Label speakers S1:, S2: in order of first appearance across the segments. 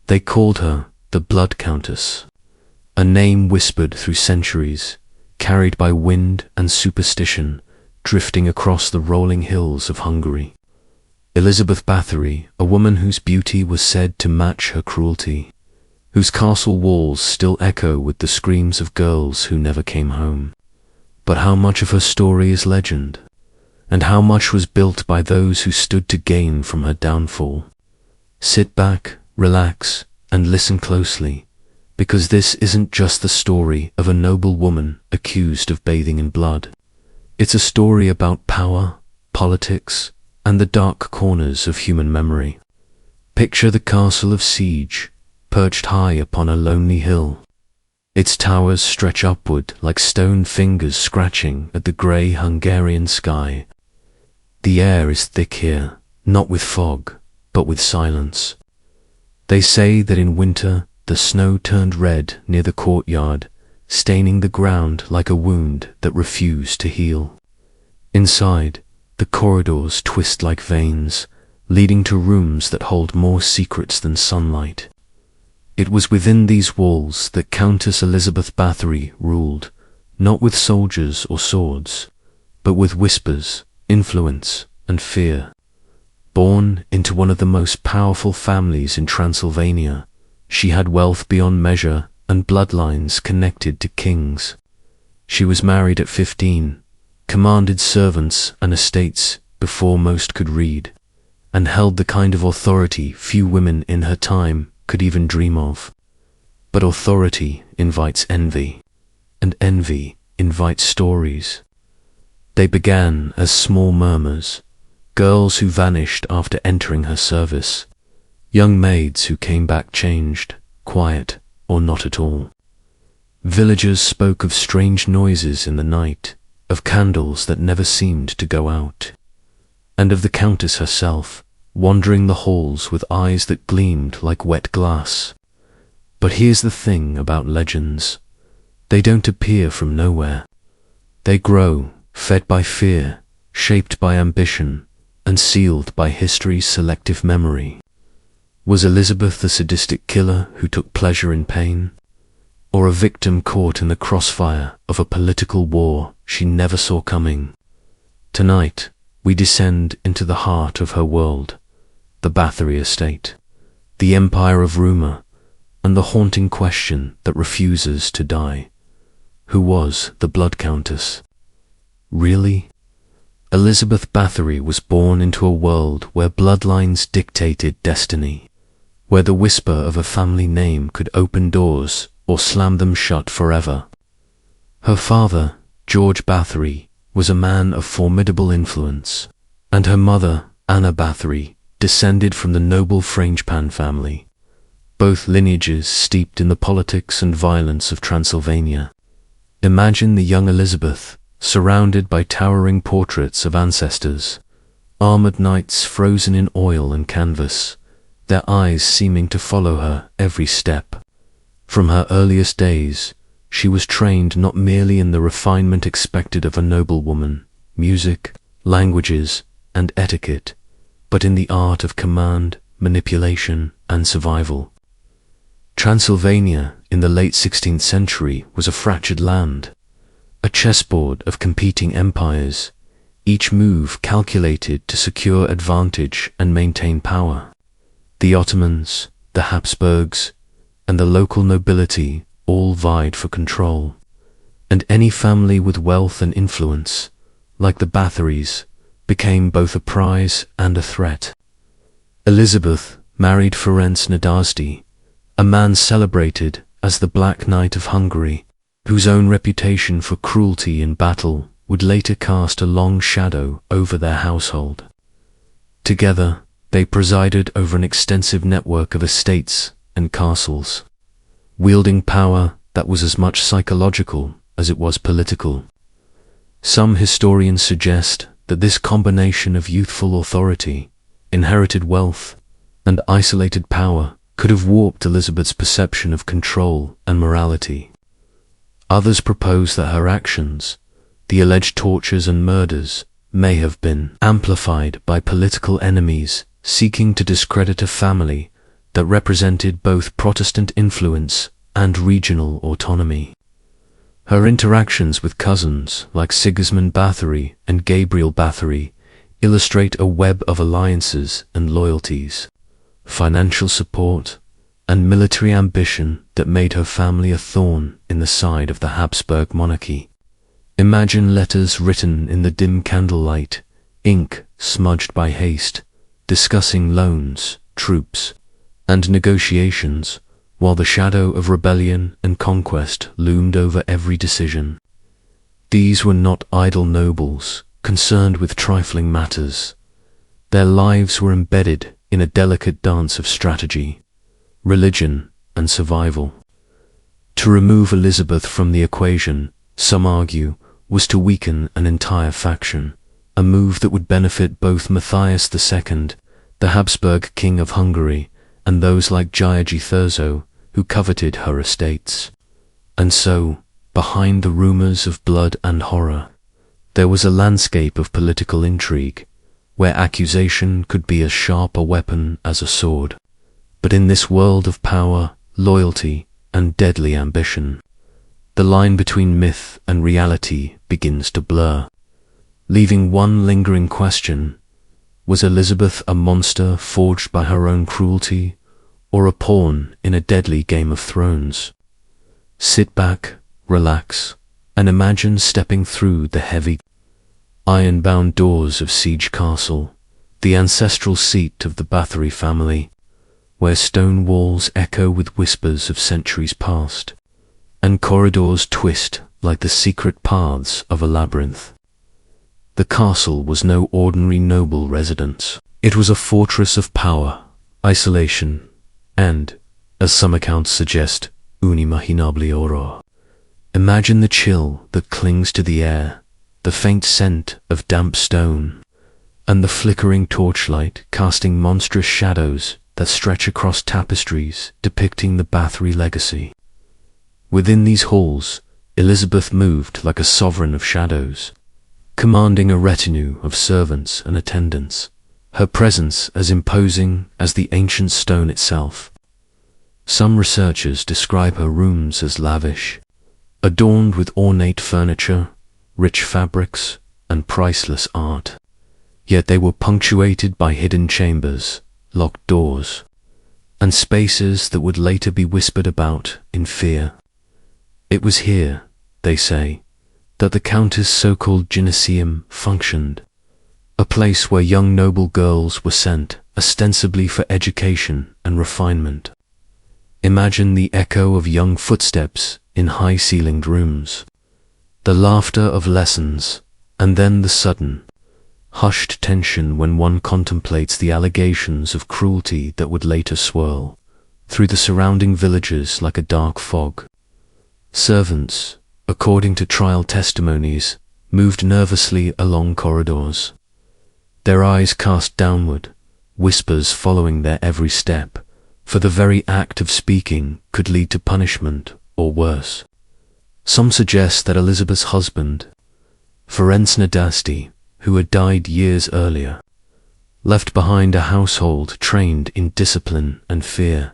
S1: They called her the Blood Countess, a name whispered through centuries, carried by wind and superstition, drifting across the rolling hills of Hungary. Elizabeth Báthory, a woman whose beauty was said to match her cruelty, whose castle walls still echo with the screams of girls who never came home. But how much of her story is legend, and how much was built by those who stood to gain from her downfall? Sit back, relax, and listen closely, because this isn't just the story of a noble woman accused of bathing in blood. It's a story about power, politics, and the dark corners of human memory. Picture the castle of Siege, perched high upon a lonely hill. Its towers stretch upward like stone fingers scratching at the grey Hungarian sky. The air is thick here, not with fog, but with silence. They say that in winter the snow turned red near the courtyard, staining the ground like a wound that refused to heal. Inside, the corridors twist like veins, leading to rooms that hold more secrets than sunlight. It was within these walls that Countess Elizabeth Báthory ruled, not with soldiers or swords, but with whispers, influence, and fear. Born into one of the most powerful families in Transylvania, she had wealth beyond measure and bloodlines connected to kings. She was married at 15, commanded servants and estates before most could read, and held the kind of authority few women in her time could even dream of. But authority invites envy, and envy invites stories. They began as small murmurs, girls who vanished after entering her service, young maids who came back changed, quiet, or not at all. Villagers spoke of strange noises in the night, of candles that never seemed to go out, and of the Countess herself, wandering the halls with eyes that gleamed like wet glass. But here's the thing about legends. They don't appear from nowhere. They grow, fed by fear, shaped by ambition, and sealed by history's selective memory. Was Elizabeth the sadistic killer who took pleasure in pain? Or a victim caught in the crossfire of a political war she never saw coming? Tonight, we descend into the heart of her world, the Bathory estate, the empire of rumor, and the haunting question that refuses to die. Who was the Blood Countess? Really? Elizabeth Báthory was born into a world where bloodlines dictated destiny, where the whisper of a family name could open doors or slam them shut forever. Her father, George Bathory, was a man of formidable influence, and her mother, Anna Bathory, descended from the noble Frangepan family, both lineages steeped in the politics and violence of Transylvania. Imagine the young Elizabeth, surrounded by towering portraits of ancestors, armored knights frozen in oil and canvas, their eyes seeming to follow her every step. From her earliest days, she was trained not merely in the refinement expected of a noblewoman, music, languages, and etiquette, but in the art of command, manipulation, and survival. Transylvania in the late 16th century was a fractured land, a chessboard of competing empires, each move calculated to secure advantage and maintain power. The Ottomans, the Habsburgs, and the local nobility all vied for control, and any family with wealth and influence, like the Bathorys, became both a prize and a threat. Elizabeth married Ferenc Nadasdy, a man celebrated as the Black Knight of Hungary, whose own reputation for cruelty in battle would later cast a long shadow over their household. Together, they presided over an extensive network of estates and castles, wielding power that was as much psychological as it was political. Some historians suggest that this combination of youthful authority, inherited wealth, and isolated power could have warped Elizabeth's perception of control and morality. Others propose that her actions, the alleged tortures and murders, may have been amplified by political enemies seeking to discredit a family that represented both Protestant influence and regional autonomy. Her interactions with cousins like Sigismund Bathory and Gabriel Bathory illustrate a web of alliances and loyalties, financial support, and military ambition that made her family a thorn in the side of the Habsburg monarchy. Imagine letters written in the dim candlelight, ink smudged by haste, discussing loans, troops, and negotiations, while the shadow of rebellion and conquest loomed over every decision. These were not idle nobles, concerned with trifling matters. Their lives were embedded in a delicate dance of strategy, religion, and survival. To remove Elizabeth from the equation, some argue, was to weaken an entire faction, a move that would benefit both Matthias II, the Habsburg king of Hungary, and those like György Thurzo, who coveted her estates. And so, behind the rumors of blood and horror, there was a landscape of political intrigue, where accusation could be as sharp a weapon as a sword. But in this world of power, loyalty, and deadly ambition, the line between myth and reality begins to blur, leaving one lingering question: was Elizabeth a monster forged by her own cruelty, or a pawn in a deadly Game of Thrones? Sit back, relax, and imagine stepping through the heavy, iron-bound doors of Siege Castle, the ancestral seat of the Bathory family, where stone walls echo with whispers of centuries past, and corridors twist like the secret paths of a labyrinth. The castle was no ordinary noble residence. It was a fortress of power, isolation, and, as some accounts suggest, unimaginable horror. Imagine the chill that clings to the air, the faint scent of damp stone, and the flickering torchlight casting monstrous shadows that stretch across tapestries depicting the Bathory legacy. Within these halls, Elizabeth moved like a sovereign of shadows, commanding a retinue of servants and attendants, her presence as imposing as the ancient stone itself. Some researchers describe her rooms as lavish, adorned with ornate furniture, rich fabrics, and priceless art. Yet they were punctuated by hidden chambers, locked doors, and spaces that would later be whispered about in fear. It was here, they say, that the Countess' so-called gymnasium functioned, a place where young noble girls were sent ostensibly for education and refinement. Imagine the echo of young footsteps in high-ceilinged rooms, the laughter of lessons, and then the sudden, hushed tension when one contemplates the allegations of cruelty that would later swirl through the surrounding villages like a dark fog. Servants, according to trial testimonies, moved nervously along corridors, their eyes cast downward, whispers following their every step, for the very act of speaking could lead to punishment or worse. Some suggest that Elizabeth's husband, Ferenc Nadasdy, who had died years earlier, left behind a household trained in discipline and fear,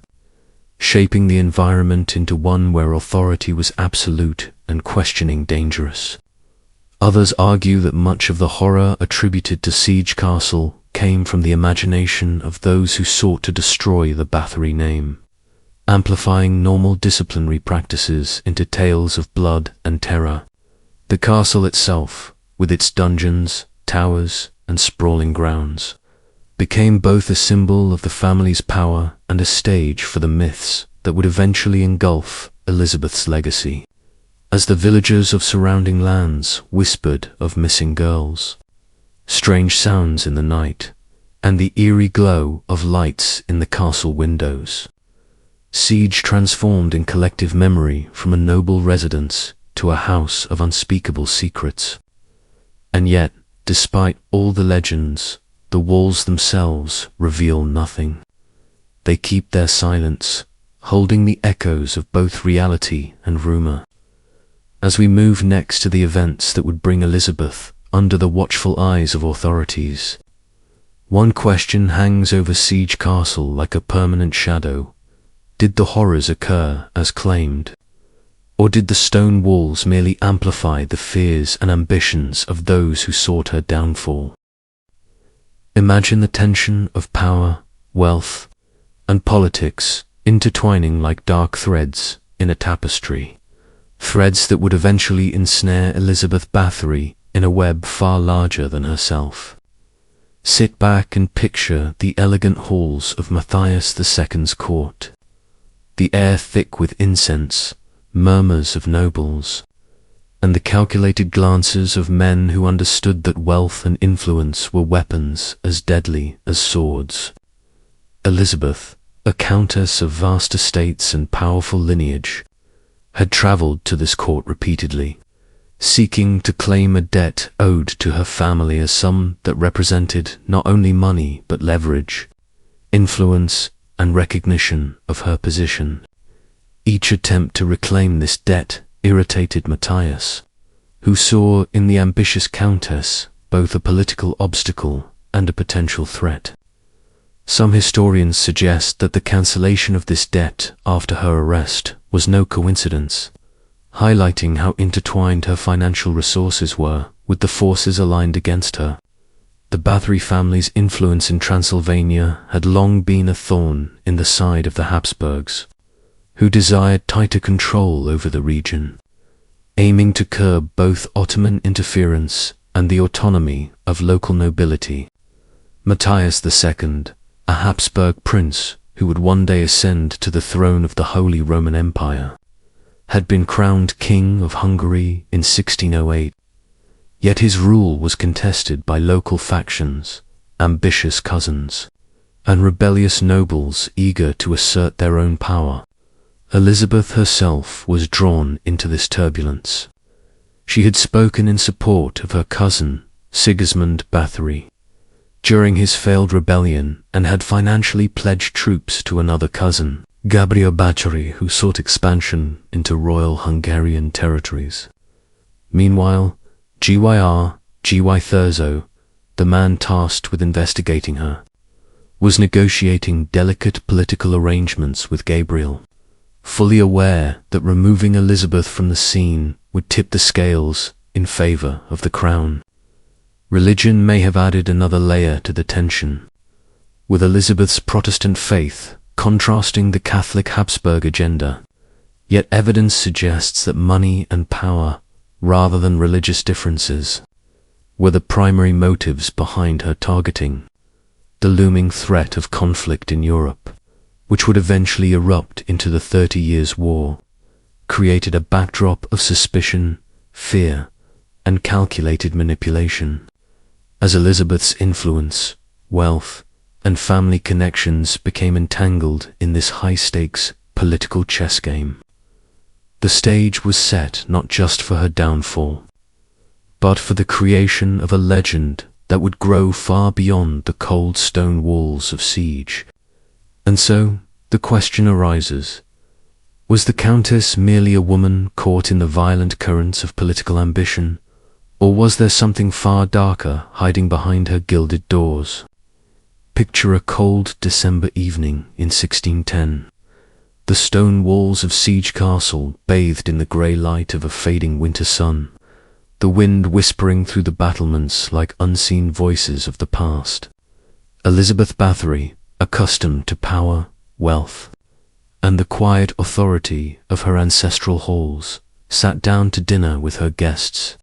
S1: shaping the environment into one where authority was absolute and questioning dangerous. Others argue that much of the horror attributed to Siege Castle came from the imagination of those who sought to destroy the Bathory name, amplifying normal disciplinary practices into tales of blood and terror. The castle itself, with its dungeons, towers, and sprawling grounds, became both a symbol of the family's power and a stage for the myths that would eventually engulf Elizabeth's legacy, as the villagers of surrounding lands whispered of missing girls, strange sounds in the night, and the eerie glow of lights in the castle windows. Siege transformed in collective memory from a noble residence to a house of unspeakable secrets. And yet, despite all the legends, the walls themselves reveal nothing. They keep their silence, holding the echoes of both reality and rumor. As we move next to the events that would bring Elizabeth under the watchful eyes of authorities, One question hangs over Siege Castle like a permanent shadow. Did the horrors occur as claimed? Or did the stone walls merely amplify the fears and ambitions of those who sought her downfall? Imagine the tension of power, wealth, and politics intertwining like dark threads in a tapestry, threads that would eventually ensnare Elizabeth Báthory in a web far larger than herself. Sit back and picture the elegant halls of Matthias II's court, the air thick with incense, murmurs of nobles, and the calculated glances of men who understood that wealth and influence were weapons as deadly as swords. Elizabeth, a countess of vast estates and powerful lineage, had travelled to this court repeatedly, seeking to claim a debt owed to her family, a sum that represented not only money but leverage, influence, and recognition of her position. Each attempt to reclaim this debt irritated Matthias, who saw in the ambitious countess both a political obstacle and a potential threat. Some historians suggest that the cancellation of this debt after her arrest was no coincidence, highlighting how intertwined her financial resources were with the forces aligned against her. The Bathory family's influence in Transylvania had long been a thorn in the side of the Habsburgs, who desired tighter control over the region, aiming to curb both Ottoman interference and the autonomy of local nobility. Matthias II, a Habsburg prince who would one day ascend to the throne of the Holy Roman Empire, had been crowned King of Hungary in 1608, yet his rule was contested by local factions, ambitious cousins, and rebellious nobles eager to assert their own power. Elizabeth herself was drawn into this turbulence. She had spoken in support of her cousin, Sigismund Bathory, during his failed rebellion and had financially pledged troops to another cousin, Gabriel Bathory, who sought expansion into royal Hungarian territories. Meanwhile, Gyr Thurzo, the man tasked with investigating her, was negotiating delicate political arrangements with Gabriel, fully aware that removing Elizabeth from the scene would tip the scales in favor of the crown. Religion may have added another layer to the tension, with Elizabeth's Protestant faith contrasting the Catholic Habsburg agenda, yet evidence suggests that money and power, rather than religious differences, were the primary motives behind her targeting the looming threat of conflict in Europe, which would eventually erupt into the 30 Years' War, created a backdrop of suspicion, fear, and calculated manipulation. As Elizabeth's influence, wealth, and family connections became entangled in this high-stakes political chess game, the stage was set not just for her downfall, but for the creation of a legend that would grow far beyond the cold stone walls of Siege. And so, the question arises, was the Countess merely a woman caught in the violent currents of political ambition, or was there something far darker hiding behind her gilded doors? Picture a cold December evening in 1610. The stone walls of Siege Castle bathed in the grey light of a fading winter sun, the wind whispering through the battlements like unseen voices of the past. Elizabeth Báthory, accustomed to power, wealth, and the quiet authority of her ancestral halls, sat down to dinner with her guests,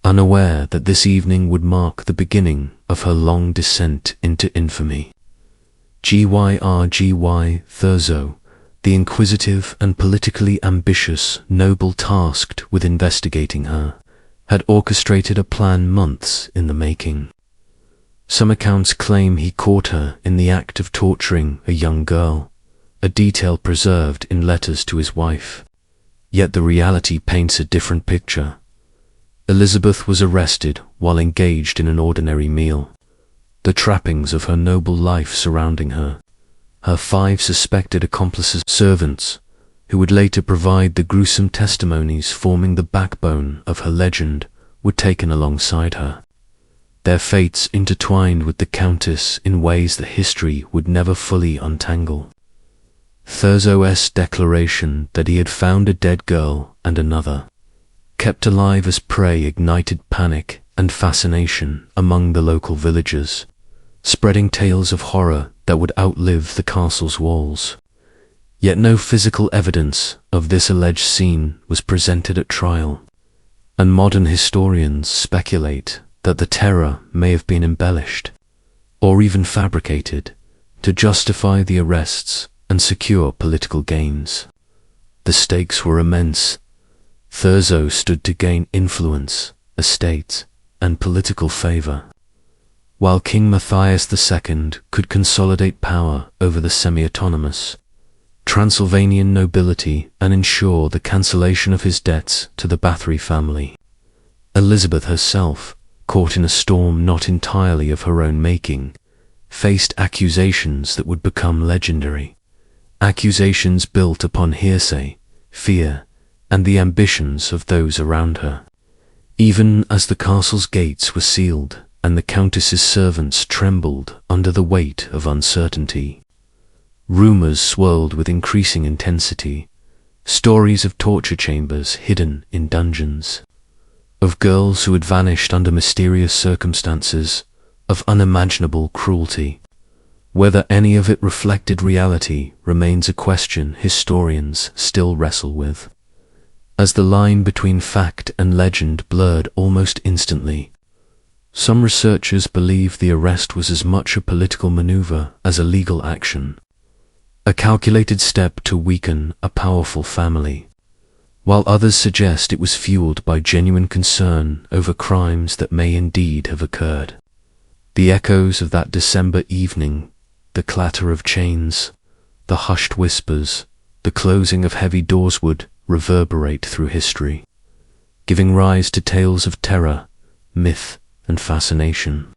S1: unaware that this evening would mark the beginning of her long descent into infamy. Gyr Thurzo, the inquisitive and politically ambitious noble tasked with investigating her, had orchestrated a plan months in the making. Some accounts claim he caught her in the act of torturing a young girl, a detail preserved in letters to his wife. Yet the reality paints a different picture. Elizabeth was arrested while engaged in an ordinary meal, the trappings of her noble life surrounding her. Her 5 suspected accomplices, servants, who would later provide the gruesome testimonies forming the backbone of her legend, were taken alongside her. their fates intertwined with the Countess in ways that history would never fully untangle. Thurzo's declaration that he had found a dead girl and another, kept alive as prey, ignited panic and fascination among the local villagers, spreading tales of horror that would outlive the castle's walls. Yet no physical evidence of this alleged scene was presented at trial, and modern historians speculate that the terror may have been embellished, or even fabricated, to justify the arrests and secure political gains. The stakes were immense. Thurzo stood to gain influence, estate, and political favour, while King Matthias II could consolidate power over the semi-autonomous Transylvanian nobility and ensure the cancellation of his debts to the Bathory family. Elizabeth herself, caught in a storm not entirely of her own making, faced accusations that would become legendary. Accusations built upon hearsay, fear, and the ambitions of those around her. Even as the castle's gates were sealed and the Countess's servants trembled under the weight of uncertainty, rumours swirled with increasing intensity, stories of torture chambers hidden in dungeons, of girls who had vanished under mysterious circumstances, of unimaginable cruelty. Whether any of it reflected reality remains a question historians still wrestle with, as the line between fact and legend blurred almost instantly. Some researchers believe the arrest was as much a political maneuver as a legal action, a calculated step to weaken a powerful family, while others suggest it was fueled by genuine concern over crimes that may indeed have occurred. The echoes of that December evening, the clatter of chains, the hushed whispers, the closing of heavy doors would reverberate through history, giving rise to tales of terror, myth, and fascination.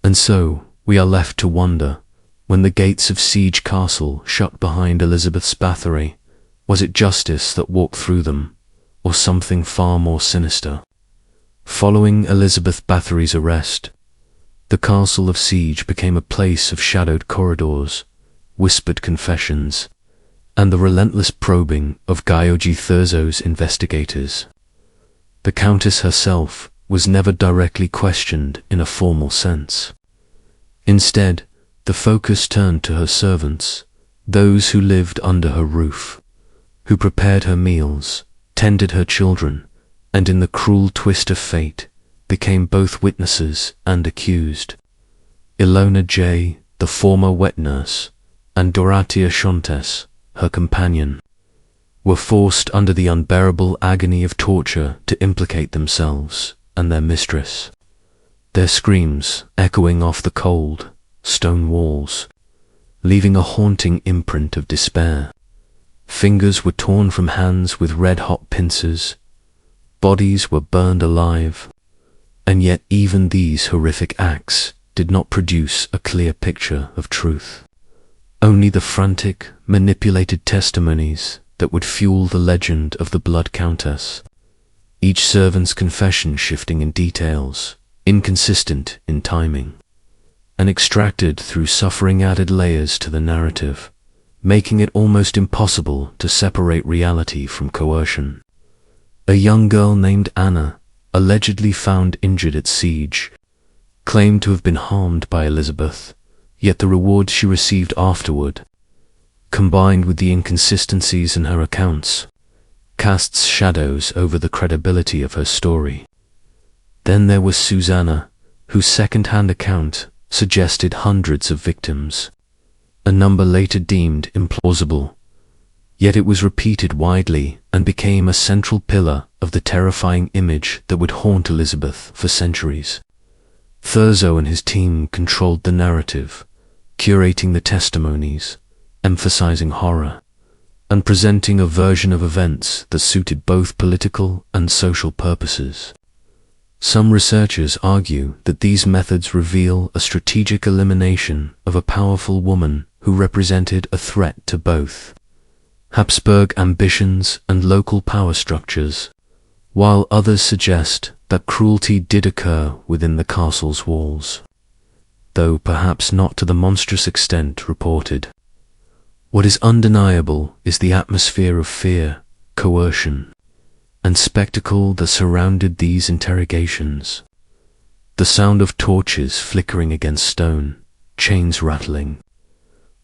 S1: And so we are left to wonder, when the gates of Siege Castle shut behind Elizabeth Báthory, was it justice that walked through them, or something far more sinister? Following Elizabeth Báthory's arrest, the castle of Siege became a place of shadowed corridors, whispered confessions, and the relentless probing of Gyorgy Thurzo's investigators. The Countess herself was never directly questioned in a formal sense. Instead, the focus turned to her servants, those who lived under her roof, who prepared her meals, tended her children, and in the cruel twist of fate, became both witnesses and accused. Ilona J., the former wet nurse, and Doratia Shontes, her companion, were forced under the unbearable agony of torture to implicate themselves and their mistress, their screams echoing off the cold, stone walls, leaving a haunting imprint of despair. Fingers were torn from hands with red-hot pincers, bodies were burned alive, and yet even these horrific acts did not produce a clear picture of truth. Only the frantic, manipulated testimonies that would fuel the legend of the Blood Countess, each servant's confession shifting in details, inconsistent in timing, and extracted through suffering added layers to the narrative, making it almost impossible to separate reality from coercion. A young girl named Anna, allegedly found injured at Siege, claimed to have been harmed by Elizabeth, yet the reward she received afterward, combined with the inconsistencies in her accounts, casts shadows over the credibility of her story. Then there was Susanna, whose second-hand account suggested hundreds of victims, a number later deemed implausible, yet it was repeated widely and became a central pillar of the terrifying image that would haunt Elizabeth for centuries. Thurzo and his team controlled the narrative, curating the testimonies, emphasizing horror, and presenting a version of events that suited both political and social purposes. Some researchers argue that these methods reveal a strategic elimination of a powerful woman who represented a threat to both Habsburg ambitions and local power structures, while others suggest that cruelty did occur within the castle's walls, though perhaps not to the monstrous extent reported. What is undeniable is the atmosphere of fear, coercion, and spectacle that surrounded these interrogations. The sound of torches flickering against stone, chains rattling,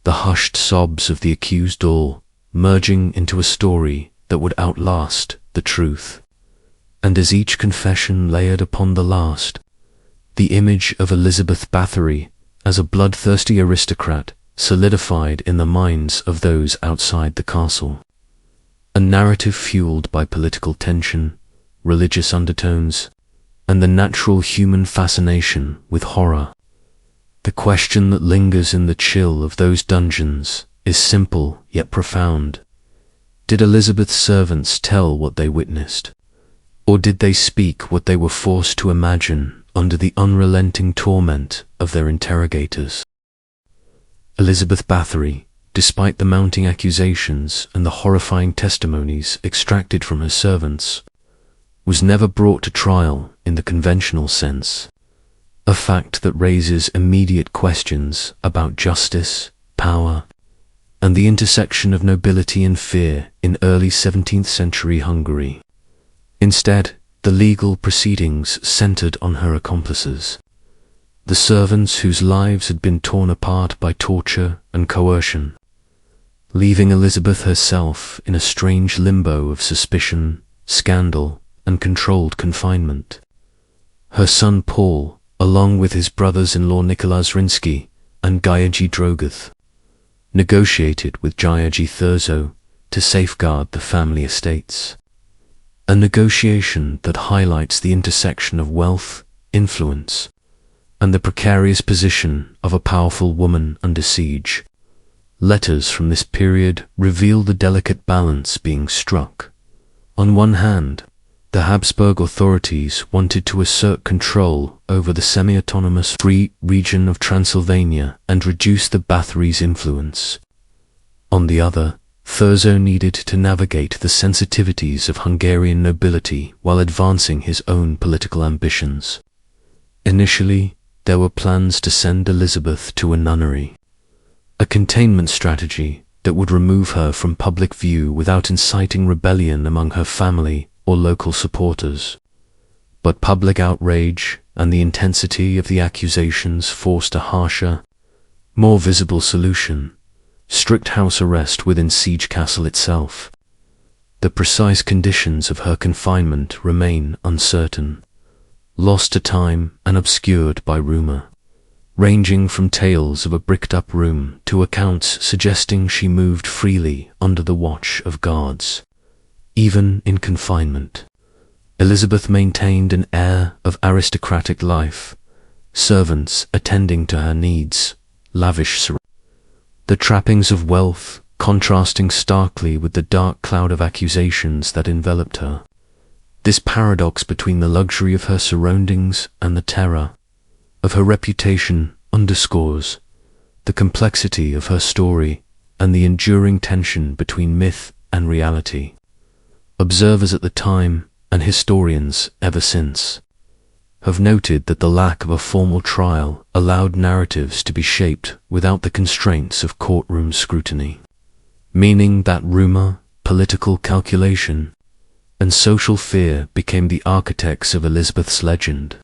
S1: the hushed sobs of the accused all merging into a story that would outlast the truth. And as each confession layered upon the last, the image of Elizabeth Báthory as a bloodthirsty aristocrat solidified in the minds of those outside the castle. A narrative fueled by political tension, religious undertones, and the natural human fascination with horror. The question that lingers in the chill of those dungeons is simple yet profound. Did Elizabeth's servants tell what they witnessed? Or did they speak what they were forced to imagine under the unrelenting torment of their interrogators? Elizabeth Báthory, despite the mounting accusations and the horrifying testimonies extracted from her servants, was never brought to trial in the conventional sense, a fact that raises immediate questions about justice, power, and the intersection of nobility and fear in early 17th century Hungary. Instead, the legal proceedings centered on her accomplices, the servants whose lives had been torn apart by torture and coercion, leaving Elizabeth herself in a strange limbo of suspicion, scandal, and controlled confinement. Her son Paul, along with his brothers-in-law Nicholas Rinsky and Gyaji Drogoth, negotiated with Gyaji Thurzo to safeguard the family estates. A negotiation that highlights the intersection of wealth, influence, and the precarious position of a powerful woman under siege. Letters from this period reveal the delicate balance being struck. On one hand, the Habsburg authorities wanted to assert control over the semi-autonomous free region of Transylvania and reduce the Bathory's influence. On the other, Thurzo needed to navigate the sensitivities of Hungarian nobility while advancing his own political ambitions. Initially, there were plans to send Elizabeth to a nunnery, a containment strategy that would remove her from public view without inciting rebellion among her family or local supporters. But public outrage and the intensity of the accusations forced a harsher, more visible solution: strict house arrest within Siege Castle itself. The precise conditions of her confinement remain uncertain, lost to time and obscured by rumor, ranging from tales of a bricked-up room to accounts suggesting she moved freely under the watch of guards. Even in confinement, Elizabeth maintained an air of aristocratic life, servants attending to her needs, lavish surroundings, the trappings of wealth contrasting starkly with the dark cloud of accusations that enveloped her. This paradox between the luxury of her surroundings and the terror of her reputation underscores the complexity of her story and the enduring tension between myth and reality. Observers at the time, and historians ever since, have noted that the lack of a formal trial allowed narratives to be shaped without the constraints of courtroom scrutiny, meaning that rumor, political calculation, and social fear became the architects of Elizabeth's legend.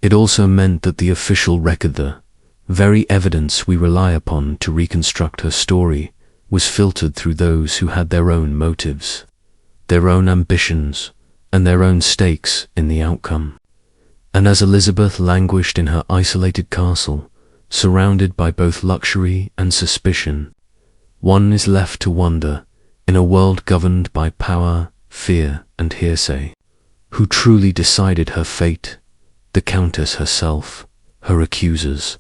S1: It also meant that the official record, the very evidence we rely upon to reconstruct her story, was filtered through those who had their own motives, their own ambitions, and their own stakes in the outcome. And as Elizabeth languished in her isolated castle, surrounded by both luxury and suspicion, one is left to wonder, in a world governed by power, fear, and hearsay, who truly decided her fate: the Countess herself, her accusers,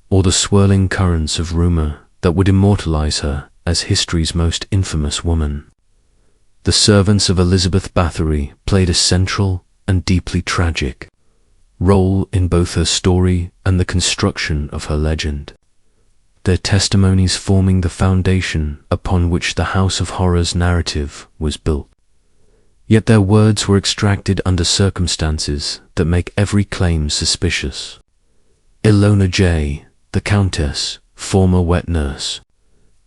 S1: or the swirling currents of rumor that would immortalize her as history's most infamous woman. The servants of Elizabeth Báthory played a central and deeply tragic role in both her story and the construction of her legend, their testimonies forming the foundation upon which the House of Horrors narrative was built. Yet their words were extracted under circumstances that make every claim suspicious. Ilona J., the Countess, former wet nurse,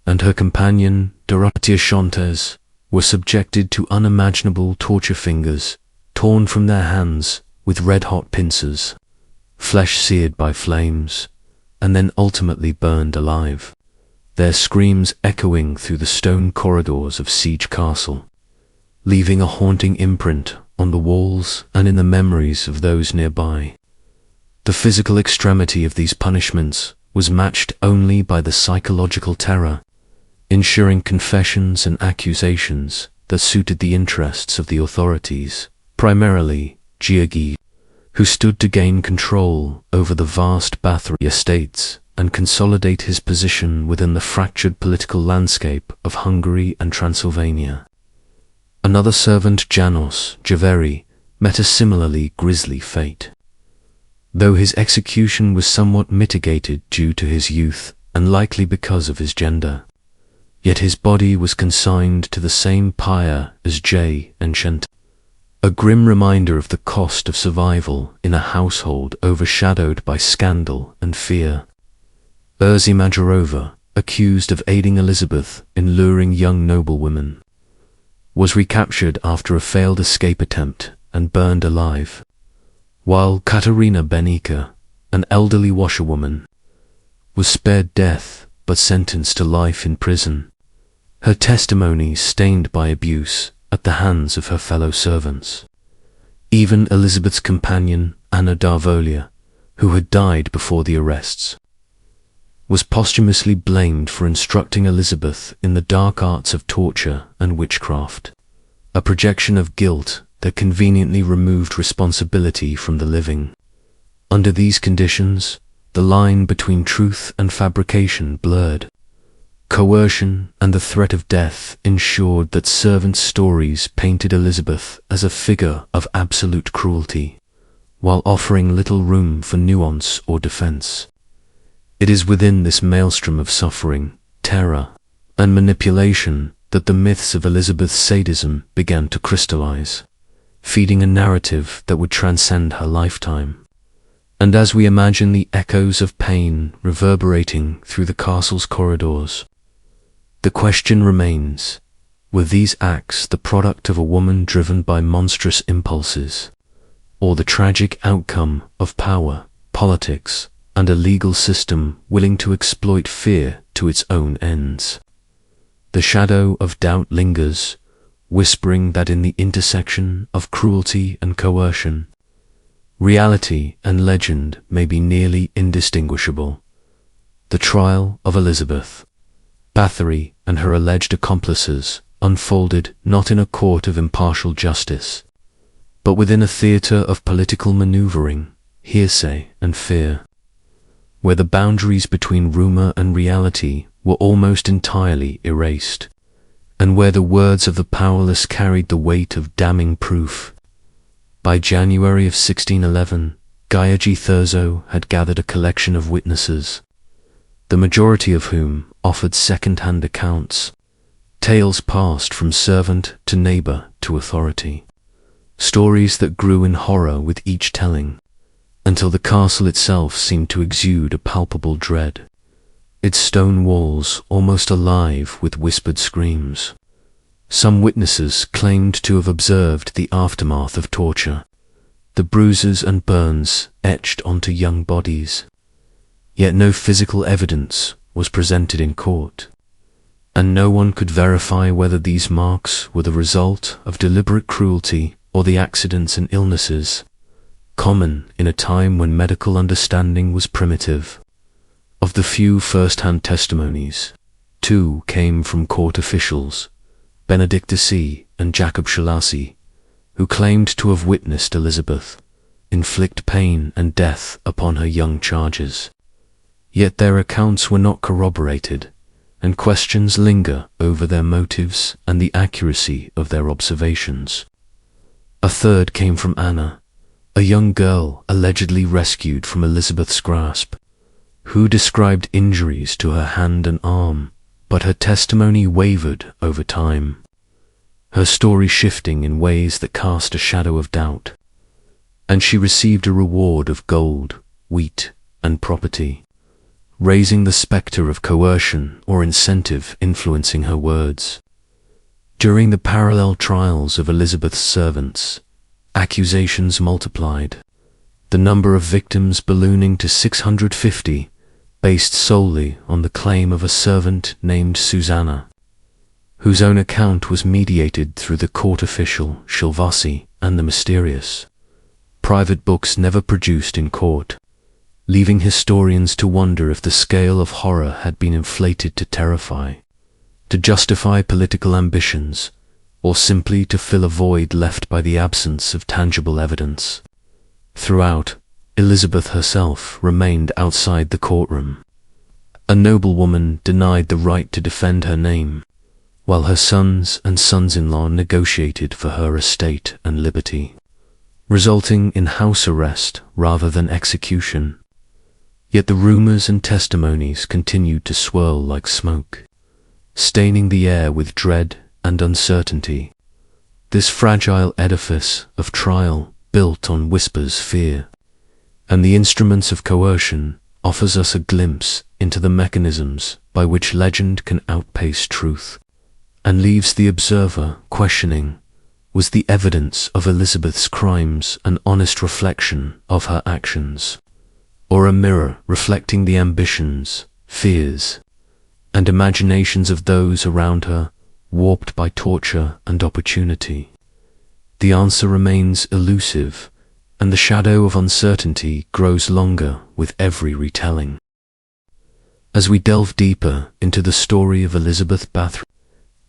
S1: and her companion, Dorothea Shontes, were subjected to unimaginable torture, fingers torn from their hands with red-hot pincers, flesh seared by flames, and then ultimately burned alive, their screams echoing through the stone corridors of Siege Castle, leaving a haunting imprint on the walls and in the memories of those nearby. The physical extremity of these punishments was matched only by the psychological terror, ensuring confessions and accusations that suited the interests of the authorities, primarily Giagi, who stood to gain control over the vast Bathory estates and consolidate his position within the fractured political landscape of Hungary and Transylvania. Another servant, Janos Javeri, met a similarly grisly fate. Though his execution was somewhat mitigated due to his youth and likely because of his gender, yet his body was consigned to the same pyre as Jay and Shent, a grim reminder of the cost of survival in a household overshadowed by scandal and fear. Erzy Majorova, accused of aiding Elizabeth in luring young noblewomen, was recaptured after a failed escape attempt and burned alive, while Katerina Benica, an elderly washerwoman, was spared death but sentenced to life in prison, her testimony stained by abuse at the hands of her fellow servants. Even Elizabeth's companion, Anna Darvolia, who had died before the arrests, was posthumously blamed for instructing Elizabeth in the dark arts of torture and witchcraft, a projection of guilt that conveniently removed responsibility from the living. Under these conditions, the line between truth and fabrication blurred. Coercion and the threat of death ensured that servant stories painted Elizabeth as a figure of absolute cruelty, while offering little room for nuance or defense. It is within this maelstrom of suffering, terror, and manipulation that the myths of Elizabeth's sadism began to crystallize, feeding a narrative that would transcend her lifetime. And as we imagine the echoes of pain reverberating through the castle's corridors, the question remains, were these acts the product of a woman driven by monstrous impulses, or the tragic outcome of power, politics, and a legal system willing to exploit fear to its own ends? The shadow of doubt lingers, whispering that in the intersection of cruelty and coercion, reality and legend may be nearly indistinguishable. The trial of Elizabeth Báthory and her alleged accomplices unfolded not in a court of impartial justice, but within a theatre of political maneuvering, hearsay and fear, where the boundaries between rumour and reality were almost entirely erased, and where the words of the powerless carried the weight of damning proof. By January of 1611, Gayagi Thurzo had gathered a collection of witnesses, the majority of whom offered second-hand accounts, tales passed from servant to neighbour to authority, stories that grew in horror with each telling, until the castle itself seemed to exude a palpable dread, its stone walls almost alive with whispered screams. Some witnesses claimed to have observed the aftermath of torture, the bruises and burns etched onto young bodies. Yet no physical evidence was presented in court, and no one could verify whether these marks were the result of deliberate cruelty or the accidents and illnesses common in a time when medical understanding was primitive. Of the few first-hand testimonies, 2 came from court officials, Benedict de C. and Jacob Shalasi, who claimed to have witnessed Elizabeth inflict pain and death upon her young charges. Yet their accounts were not corroborated, and questions linger over their motives and the accuracy of their observations. A third came from Anna, a young girl allegedly rescued from Elizabeth's grasp, who described injuries to her hand and arm, but her testimony wavered over time. her story shifting in ways that cast a shadow of doubt. And she received a reward of gold, wheat, and property, raising the spectre of coercion or incentive influencing her words. During the parallel trials of Elizabeth's servants, accusations multiplied, the number of victims ballooning to 650, based solely on the claim of a servant named Susanna, whose own account was mediated through the court official Shilvasi and the mysterious. Private books never produced in court, leaving historians to wonder if the scale of horror had been inflated to terrify, to justify political ambitions, or simply to fill a void left by the absence of tangible evidence. Throughout, Elizabeth herself remained outside the courtroom. A noblewoman denied the right to defend her name, while her sons and sons-in-law negotiated for her estate and liberty, resulting in house arrest rather than execution. Yet the rumors and testimonies continued to swirl like smoke, staining the air with dread and uncertainty. This fragile edifice of trial, built on whispers, fear, and the instruments of coercion, offers us a glimpse into the mechanisms by which legend can outpace truth, and leaves the observer questioning, was the evidence of Elizabeth's crimes an honest reflection of her actions, or a mirror reflecting the ambitions, fears, and imaginations of those around her, warped by torture and opportunity? The answer remains elusive, and the shadow of uncertainty grows longer with every retelling. As we delve deeper into the story of Elizabeth Báthory,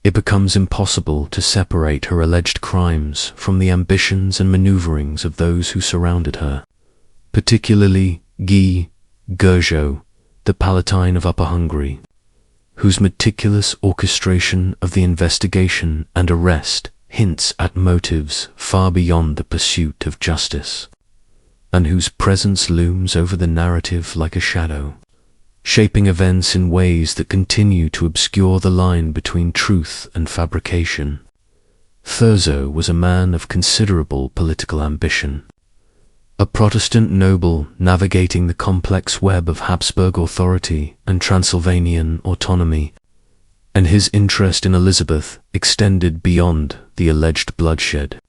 S1: it becomes impossible to separate her alleged crimes from the ambitions and maneuverings of those who surrounded her, particularly Guy Gergeau, the Palatine of Upper Hungary, whose meticulous orchestration of the investigation and arrest hints at motives far beyond the pursuit of justice, and whose presence looms over the narrative like a shadow, shaping events in ways that continue to obscure the line between truth and fabrication. Thurzo was a man of considerable political ambition, a Protestant noble navigating the complex web of Habsburg authority and Transylvanian autonomy, and his interest in Elizabeth extended beyond the alleged bloodshed.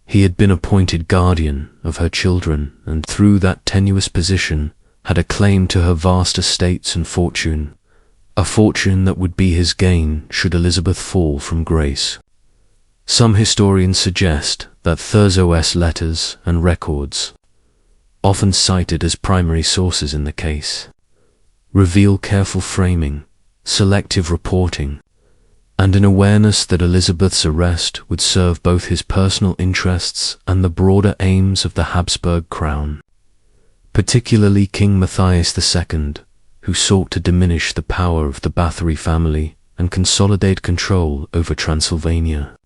S1: He had been appointed guardian of her children, and through that tenuous position had a claim to her vast estates and fortune, a fortune that would be his gain should Elizabeth fall from grace. Some historians suggest that Thurzo's letters and records, often cited as primary sources in the case, reveal careful framing, selective reporting, and an awareness that Elizabeth's arrest would serve both his personal interests and the broader aims of the Habsburg crown, particularly King Matthias II, who sought to diminish the power of the Bathory family and consolidate control over Transylvania,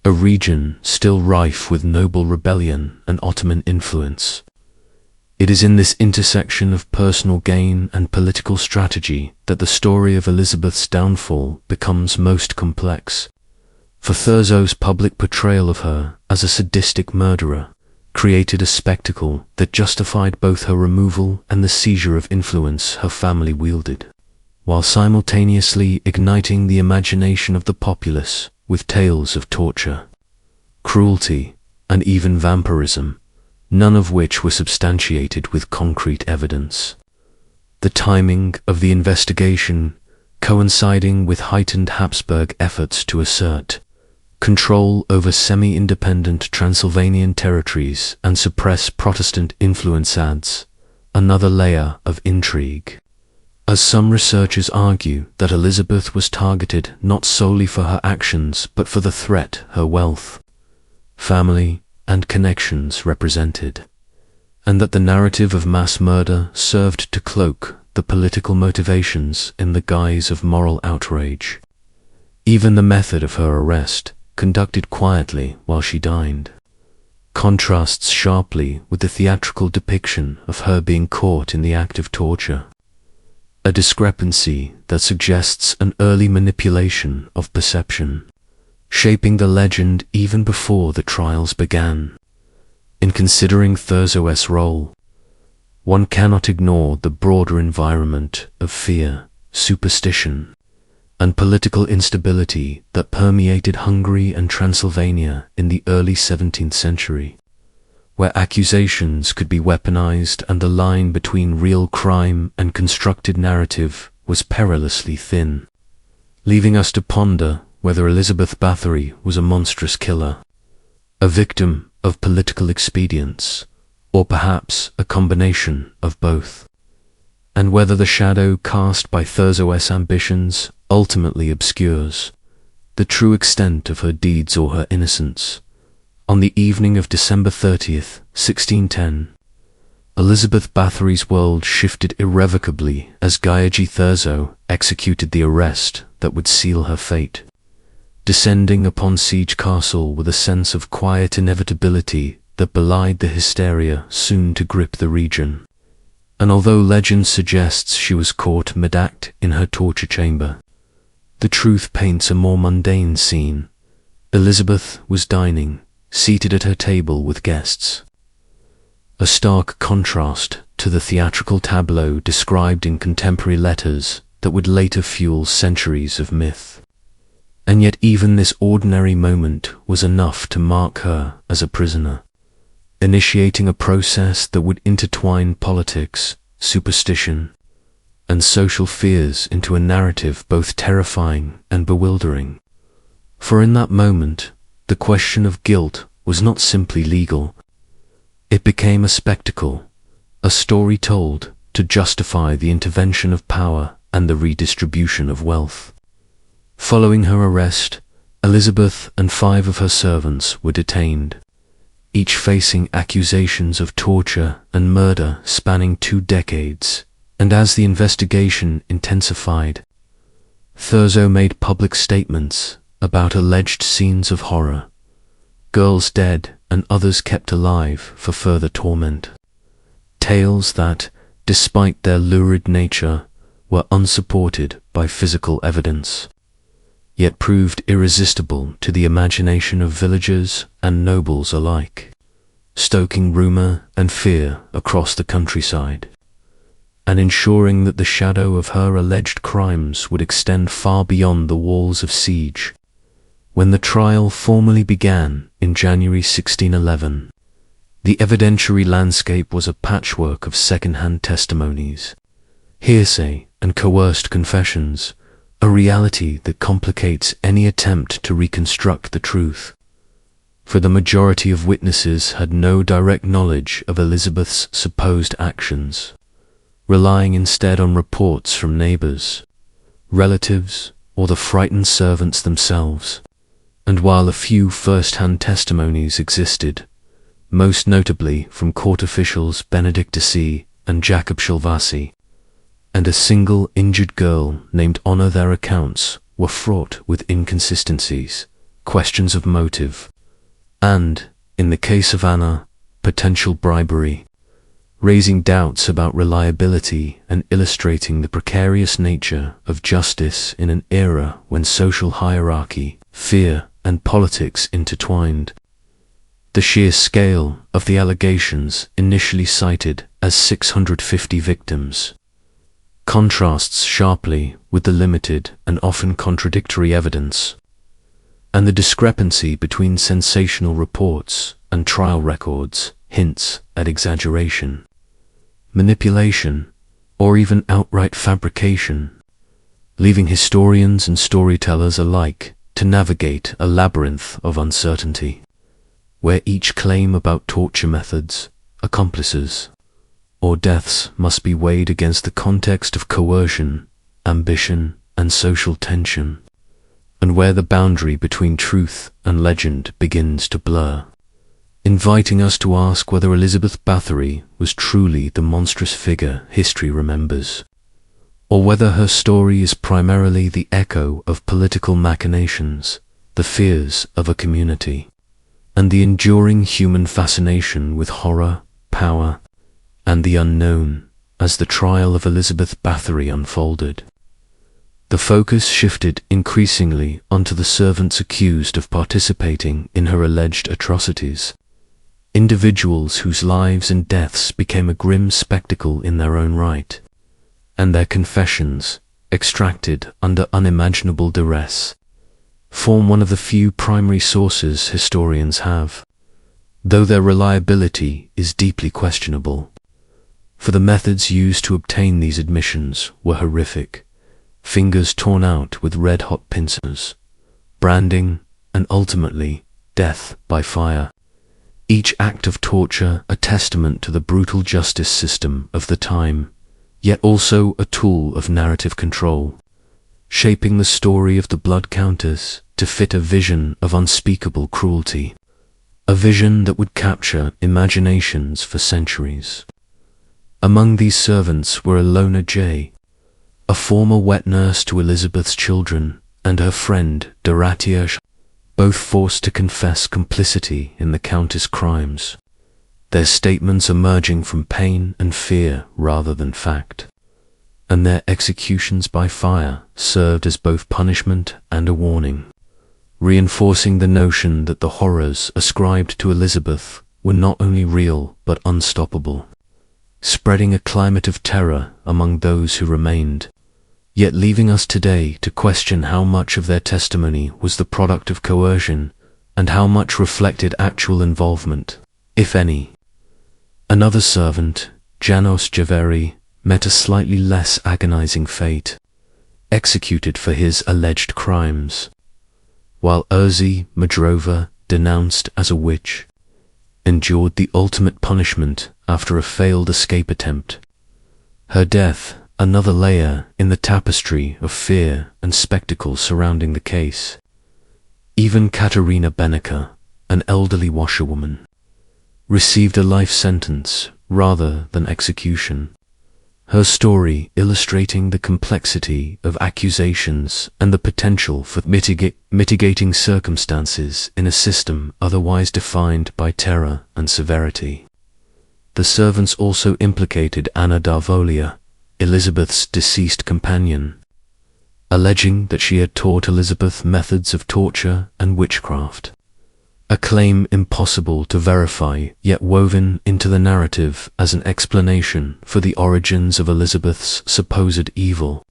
S1: a region still rife with noble rebellion and Ottoman influence. It is in this intersection of personal gain and political strategy that the story of Elizabeth's downfall becomes most complex, for Thurzo's public portrayal of her as a sadistic murderer created a spectacle that justified both her removal and the seizure of influence her family wielded, while simultaneously igniting the imagination of the populace with tales of torture, cruelty, and even vampirism, none of which were substantiated with concrete evidence. The timing of the investigation coinciding with heightened Habsburg efforts to assert control over semi-independent Transylvanian territories and suppress Protestant influence adds another layer of intrigue, as some researchers argue that Elizabeth was targeted not solely for her actions but for the threat her wealth, family, and connections represented, and that the narrative of mass murder served to cloak the political motivations in the guise of moral outrage. Even the method of her arrest, conducted quietly while she dined, contrasts sharply with the theatrical depiction of her being caught in the act of torture, a discrepancy that suggests an early manipulation of perception, shaping the legend even before the trials began. In considering Thurzo's role, one cannot ignore the broader environment of fear, superstition, and political instability that permeated Hungary and Transylvania in the early 17th century, where accusations could be weaponized and the line between real crime and constructed narrative was perilously thin, leaving us to ponder whether Elizabeth Báthory was a monstrous killer, a victim of political expedience, or perhaps a combination of both, and whether the shadow cast by Thurzo's ambitions ultimately obscures the true extent of her deeds or her innocence. On the evening of December 30th, 1610, Elizabeth Báthory's world shifted irrevocably as Gyorgy Thurzo executed the arrest that would seal her fate, descending upon Siege Castle with a sense of quiet inevitability that belied the hysteria soon to grip the region. And although legend suggests she was caught mid-act in her torture chamber, the truth paints a more mundane scene. Elizabeth was dining, seated at her table with guests, a stark contrast to the theatrical tableau described in contemporary letters that would later fuel centuries of myth. And yet even this ordinary moment was enough to mark her as a prisoner, initiating a process that would intertwine politics, superstition, and social fears into a narrative both terrifying and bewildering. For in that moment, the question of guilt was not simply legal. It became a spectacle, a story told to justify the intervention of power and the redistribution of wealth. Following her arrest, Elizabeth and 5 of her servants were detained, each facing accusations of torture and murder spanning 2 decades, and as the investigation intensified, Thurzo made public statements about alleged scenes of horror, girls dead and others kept alive for further torment, tales that, despite their lurid nature, were unsupported by physical evidence, yet proved irresistible to the imagination of villagers and nobles alike, stoking rumor and fear across the countryside, and ensuring that the shadow of her alleged crimes would extend far beyond the walls of Siege. When the trial formally began in January 1611, the evidentiary landscape was a patchwork of second-hand testimonies, hearsay and coerced confessions, a reality that complicates any attempt to reconstruct the truth. For the majority of witnesses had no direct knowledge of Elizabeth's supposed actions, relying instead on reports from neighbors, relatives, or the frightened servants themselves. And while a few first-hand testimonies existed, most notably from court officials Benedict Deci and Jakub Szilvasi, and a single injured girl named Anna, their accounts were fraught with inconsistencies, questions of motive, and, in the case of Anna, potential bribery, raising doubts about reliability and illustrating the precarious nature of justice in an era when social hierarchy, fear, and politics intertwined. The sheer scale of the allegations initially cited as 650 victims contrasts sharply with the limited and often contradictory evidence, and the discrepancy between sensational reports and trial records hints at exaggeration, manipulation, or even outright fabrication, leaving historians and storytellers alike to navigate a labyrinth of uncertainty, where each claim about torture methods, accomplices, or deaths must be weighed against the context of coercion, ambition, and social tension, and where the boundary between truth and legend begins to blur, inviting us to ask whether Elizabeth Báthory was truly the monstrous figure history remembers, or whether her story is primarily the echo of political machinations, the fears of a community, and the enduring human fascination with horror, power, and the unknown as the trial of Elizabeth Báthory unfolded. The focus shifted increasingly onto the servants accused of participating in her alleged atrocities, individuals whose lives and deaths became a grim spectacle in their own right, and their confessions, extracted under unimaginable duress, form one of the few primary sources historians have, though their reliability is deeply questionable. For the methods used to obtain these admissions were horrific: fingers torn out with red-hot pincers, branding, and ultimately death by fire. Each act of torture a testament to the brutal justice system of the time, yet also a tool of narrative control, shaping the story of the Blood Countess to fit a vision of unspeakable cruelty, a vision that would capture imaginations for centuries. Among these servants were Ilona J., a former wet nurse to Elizabeth's children, and her friend Dorothea, both forced to confess complicity in the Countess' crimes, their statements emerging from pain and fear rather than fact, and their executions by fire served as both punishment and a warning, reinforcing the notion that the horrors ascribed to Elizabeth were not only real but unstoppable, spreading a climate of terror among those who remained, yet leaving us today to question how much of their testimony was the product of coercion and how much reflected actual involvement, if any. Another servant, Janos Javeri, met a slightly less agonizing fate, executed for his alleged crimes, while Urzi Madrova, denounced as a witch, endured the ultimate punishment after a failed escape attempt. Her death, another layer in the tapestry of fear and spectacle surrounding the case. Even Katerina Beneka, an elderly washerwoman, received a life sentence rather than execution, her story illustrating the complexity of accusations and the potential for mitigating circumstances in a system otherwise defined by terror and severity. The servants also implicated Anna Darvolia, Elizabeth's deceased companion, alleging that she had taught Elizabeth methods of torture and witchcraft, a claim impossible to verify yet woven into the narrative as an explanation for the origins of Elizabeth's supposed evil,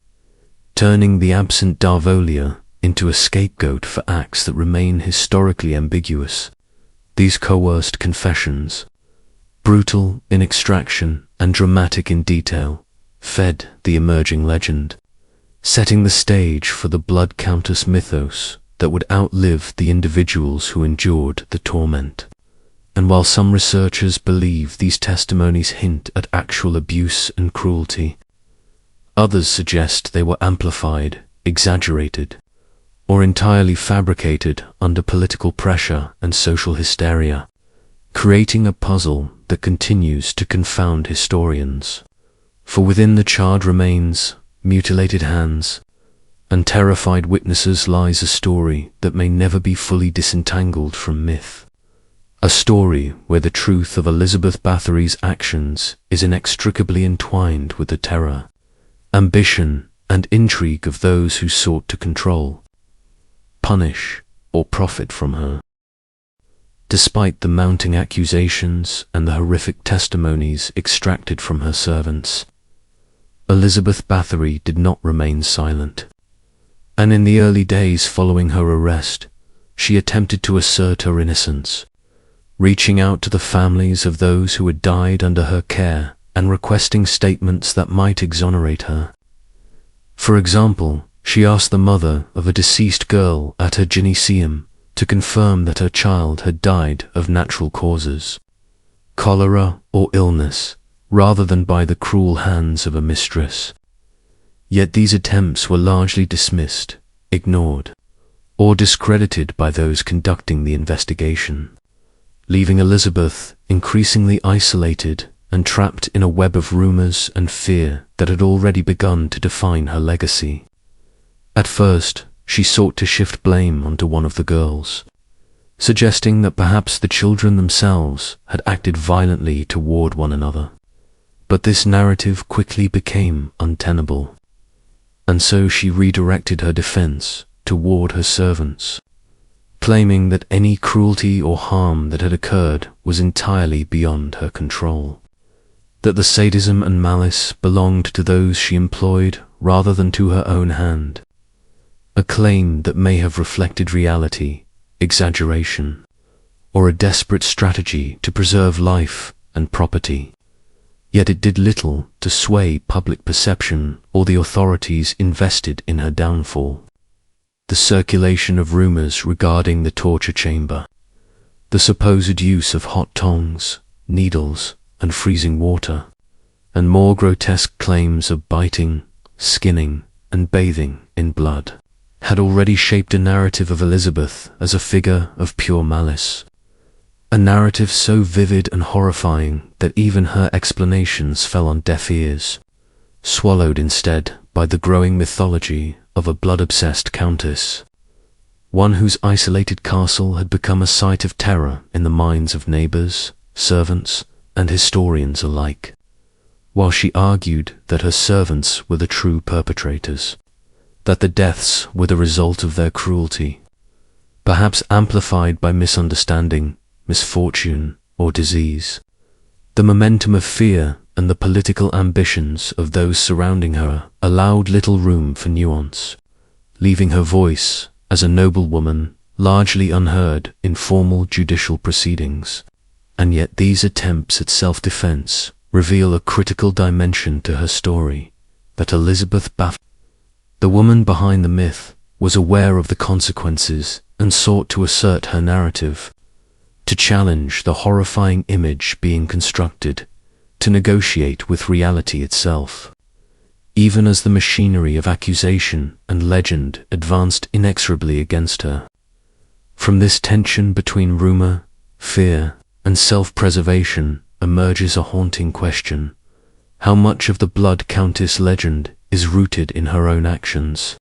S1: turning the absent Darvolia into a scapegoat for acts that remain historically ambiguous. These coerced confessions, brutal in extraction and dramatic in detail, fed the emerging legend, setting the stage for the Blood Countess mythos that would outlive the individuals who endured the torment. And while some researchers believe these testimonies hint at actual abuse and cruelty, others suggest they were amplified, exaggerated, or entirely fabricated under political pressure and social hysteria, creating a puzzle that continues to confound historians. For within the charred remains, mutilated hands, and terrified witnesses lies a story that may never be fully disentangled from myth. A story where the truth of Elizabeth Báthory's actions is inextricably entwined with the terror, ambition, and intrigue of those who sought to control, punish, or profit from her. Despite the mounting accusations and the horrific testimonies extracted from her servants, Elizabeth Báthory did not remain silent, and in the early days following her arrest, she attempted to assert her innocence, reaching out to the families of those who had died under her care and requesting statements that might exonerate her. For example, she asked the mother of a deceased girl at her gyneceum to confirm that her child had died of natural causes, cholera or illness, rather than by the cruel hands of a mistress. Yet these attempts were largely dismissed, ignored, or discredited by those conducting the investigation, leaving Elizabeth increasingly isolated and trapped in a web of rumors and fear that had already begun to define her legacy. At first, she sought to shift blame onto one of the girls, suggesting that perhaps the children themselves had acted violently toward one another. But this narrative quickly became untenable. and so she redirected her defense toward her servants, claiming that any cruelty or harm that had occurred was entirely beyond her control, that the sadism and malice belonged to those she employed rather than to her own hand, a claim that may have reflected reality, exaggeration, or a desperate strategy to preserve life and property. Yet it did little to sway public perception or the authorities invested in her downfall. The circulation of rumors regarding the torture chamber, the supposed use of hot tongs, needles, and freezing water, and more grotesque claims of biting, skinning, and bathing in blood, had already shaped a narrative of Elizabeth as a figure of pure malice, a narrative so vivid and horrifying that even her explanations fell on deaf ears, swallowed instead by the growing mythology of a blood-obsessed countess, one whose isolated castle had become a site of terror in the minds of neighbors, servants, and historians alike, while she argued that her servants were the true perpetrators, that the deaths were the result of their cruelty, perhaps amplified by misunderstanding, misfortune, or disease. The momentum of fear and the political ambitions of those surrounding her allowed little room for nuance, leaving her voice, as a noblewoman, largely unheard in formal judicial proceedings. And yet these attempts at self-defense reveal a critical dimension to her story, that Elizabeth Báthory, the woman behind the myth, was aware of the consequences and sought to assert her narrative, to challenge the horrifying image being constructed, to negotiate with reality itself, even as the machinery of accusation and legend advanced inexorably against her. From this tension between rumor, fear, and self-preservation emerges a haunting question: how much of the Blood Countess legend is rooted in her own actions,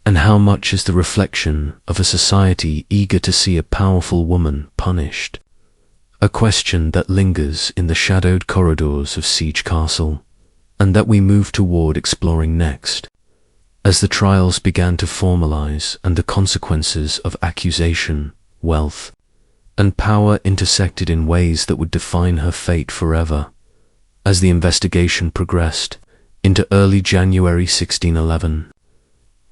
S1: and how much is the reflection of a society eager to see a powerful woman punished? A question that lingers in the shadowed corridors of Siege Castle, and that we move toward exploring next, as the trials began to formalize and the consequences of accusation, wealth, and power intersected in ways that would define her fate forever. As the investigation progressed into early January 1611,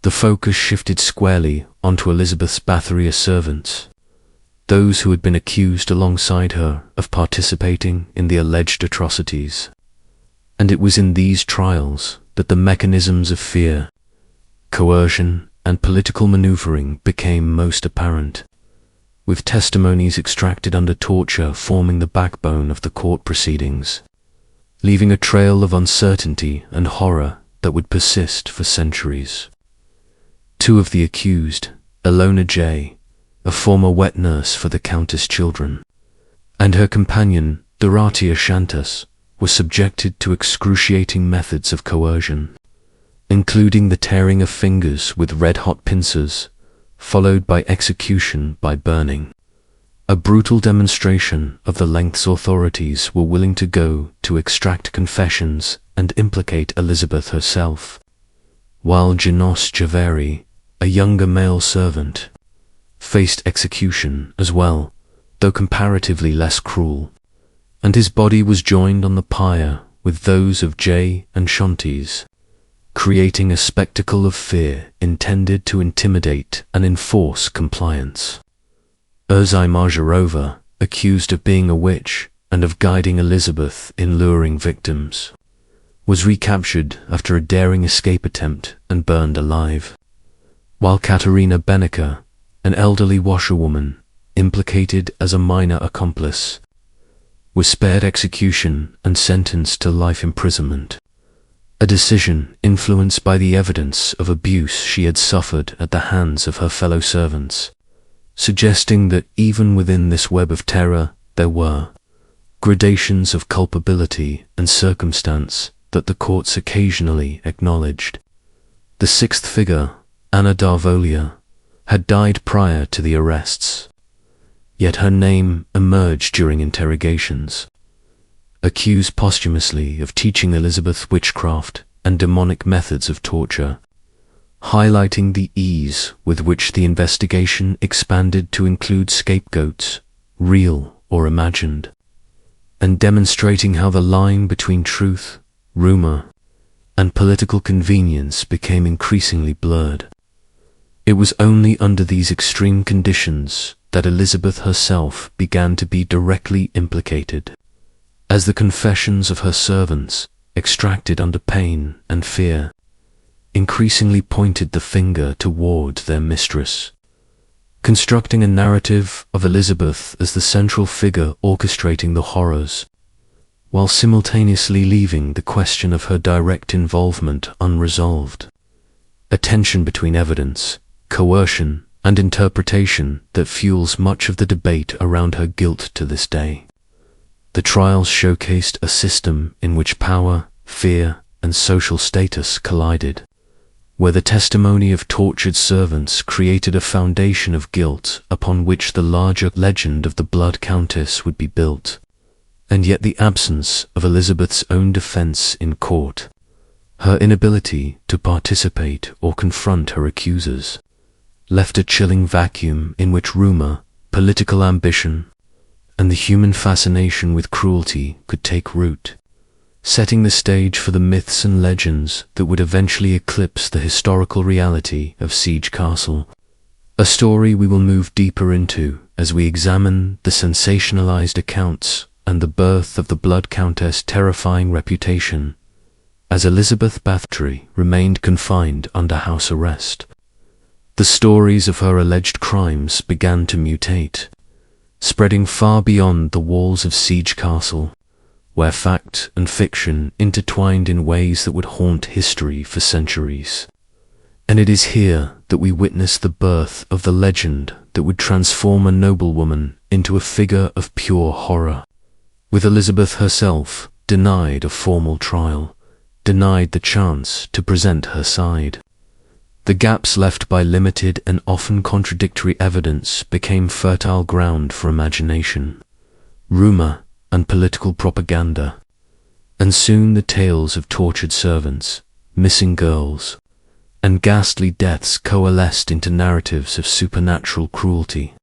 S1: the focus shifted squarely onto Elizabeth Báthory's servants, those who had been accused alongside her of participating in the alleged atrocities. And it was in these trials that the mechanisms of fear, coercion, and political maneuvering became most apparent, with testimonies extracted under torture forming the backbone of the court proceedings, leaving a trail of uncertainty and horror that would persist for centuries. Two of the accused, Ilona J., a former wet nurse for the Countess' children, and her companion, Dorothea Shantas, were subjected to excruciating methods of coercion, including the tearing of fingers with red-hot pincers, followed by execution by burning, a brutal demonstration of the lengths authorities were willing to go to extract confessions and implicate Elizabeth herself, while Janos Javeri, a younger male servant, faced execution as well, though comparatively less cruel, and his body was joined on the pyre with those of Jay and Shantis, creating a spectacle of fear intended to intimidate and enforce compliance. Erzai Marjarova, accused of being a witch and of guiding Elizabeth in luring victims, was recaptured after a daring escape attempt and burned alive, while Katerina Benica, an elderly washerwoman implicated as a minor accomplice, was spared execution and sentenced to life imprisonment, a decision influenced by the evidence of abuse she had suffered at the hands of her fellow servants, suggesting that even within this web of terror there were gradations of culpability and circumstance that the courts occasionally acknowledged. The sixth figure, Anna Darvolia, had died prior to the arrests, yet her name emerged during interrogations. Accused posthumously of teaching Elizabeth witchcraft and demonic methods of torture, highlighting the ease with which the investigation expanded to include scapegoats, real or imagined, and demonstrating how the line between truth, rumor, and political convenience became increasingly blurred. It was only under these extreme conditions that Elizabeth herself began to be directly implicated, as the confessions of her servants, extracted under pain and fear, increasingly pointed the finger toward their mistress, constructing a narrative of Elizabeth as the central figure orchestrating the horrors, while simultaneously leaving the question of her direct involvement unresolved. A tension between evidence, coercion, and interpretation that fuels much of the debate around her guilt to this day. The trials showcased a system in which power, fear, and social status collided, where the testimony of tortured servants created a foundation of guilt upon which the larger legend of the Blood Countess would be built. And yet the absence of Elizabeth's own defense in court, her inability to participate or confront her accusers, left a chilling vacuum in which rumor, political ambition, and the human fascination with cruelty could take root, setting the stage for the myths and legends that would eventually eclipse the historical reality of Siege Castle, a story we will move deeper into as we examine the sensationalized accounts and the birth of the Blood Countess' terrifying reputation, as Elizabeth Báthory remained confined under house arrest. The stories of her alleged crimes began to mutate, spreading far beyond the walls of Siege Castle, where fact and fiction intertwined in ways that would haunt history for centuries. And it is here that we witness the birth of the legend that would transform a noblewoman into a figure of pure horror, with Elizabeth herself denied a formal trial, denied the chance to present her side. The gaps left by limited and often contradictory evidence became fertile ground for imagination, rumor, and political propaganda, and soon the tales of tortured servants, missing girls, and ghastly deaths coalesced into narratives of supernatural cruelty,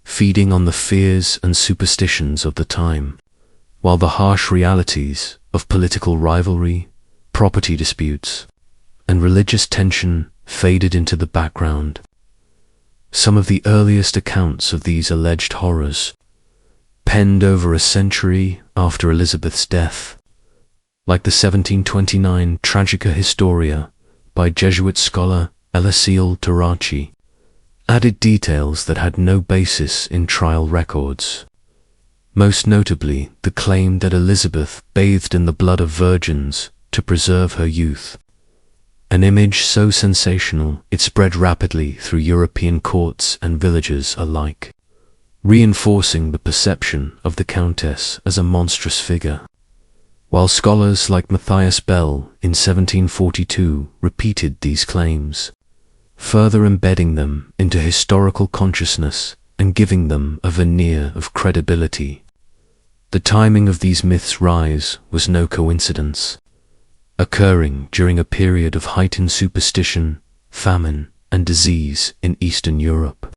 S1: feeding on the fears and superstitions of the time, while the harsh realities of political rivalry, property disputes, and religious tension faded into the background. Some of the earliest accounts of these alleged horrors, penned over a century after Elizabeth's death, like the 1729 Tragica Historia by Jesuit scholar Eliseel Tarachi, added details that had no basis in trial records. Most notably, the claim that Elizabeth bathed in the blood of virgins to preserve her youth, an image so sensational it spread rapidly through European courts and villages alike, reinforcing the perception of the Countess as a monstrous figure. While scholars like Matthias Bell in 1742 repeated these claims, further embedding them into historical consciousness and giving them a veneer of credibility. The timing of these myths' rise was no coincidence, occurring during a period of heightened superstition, famine, and disease in Eastern Europe,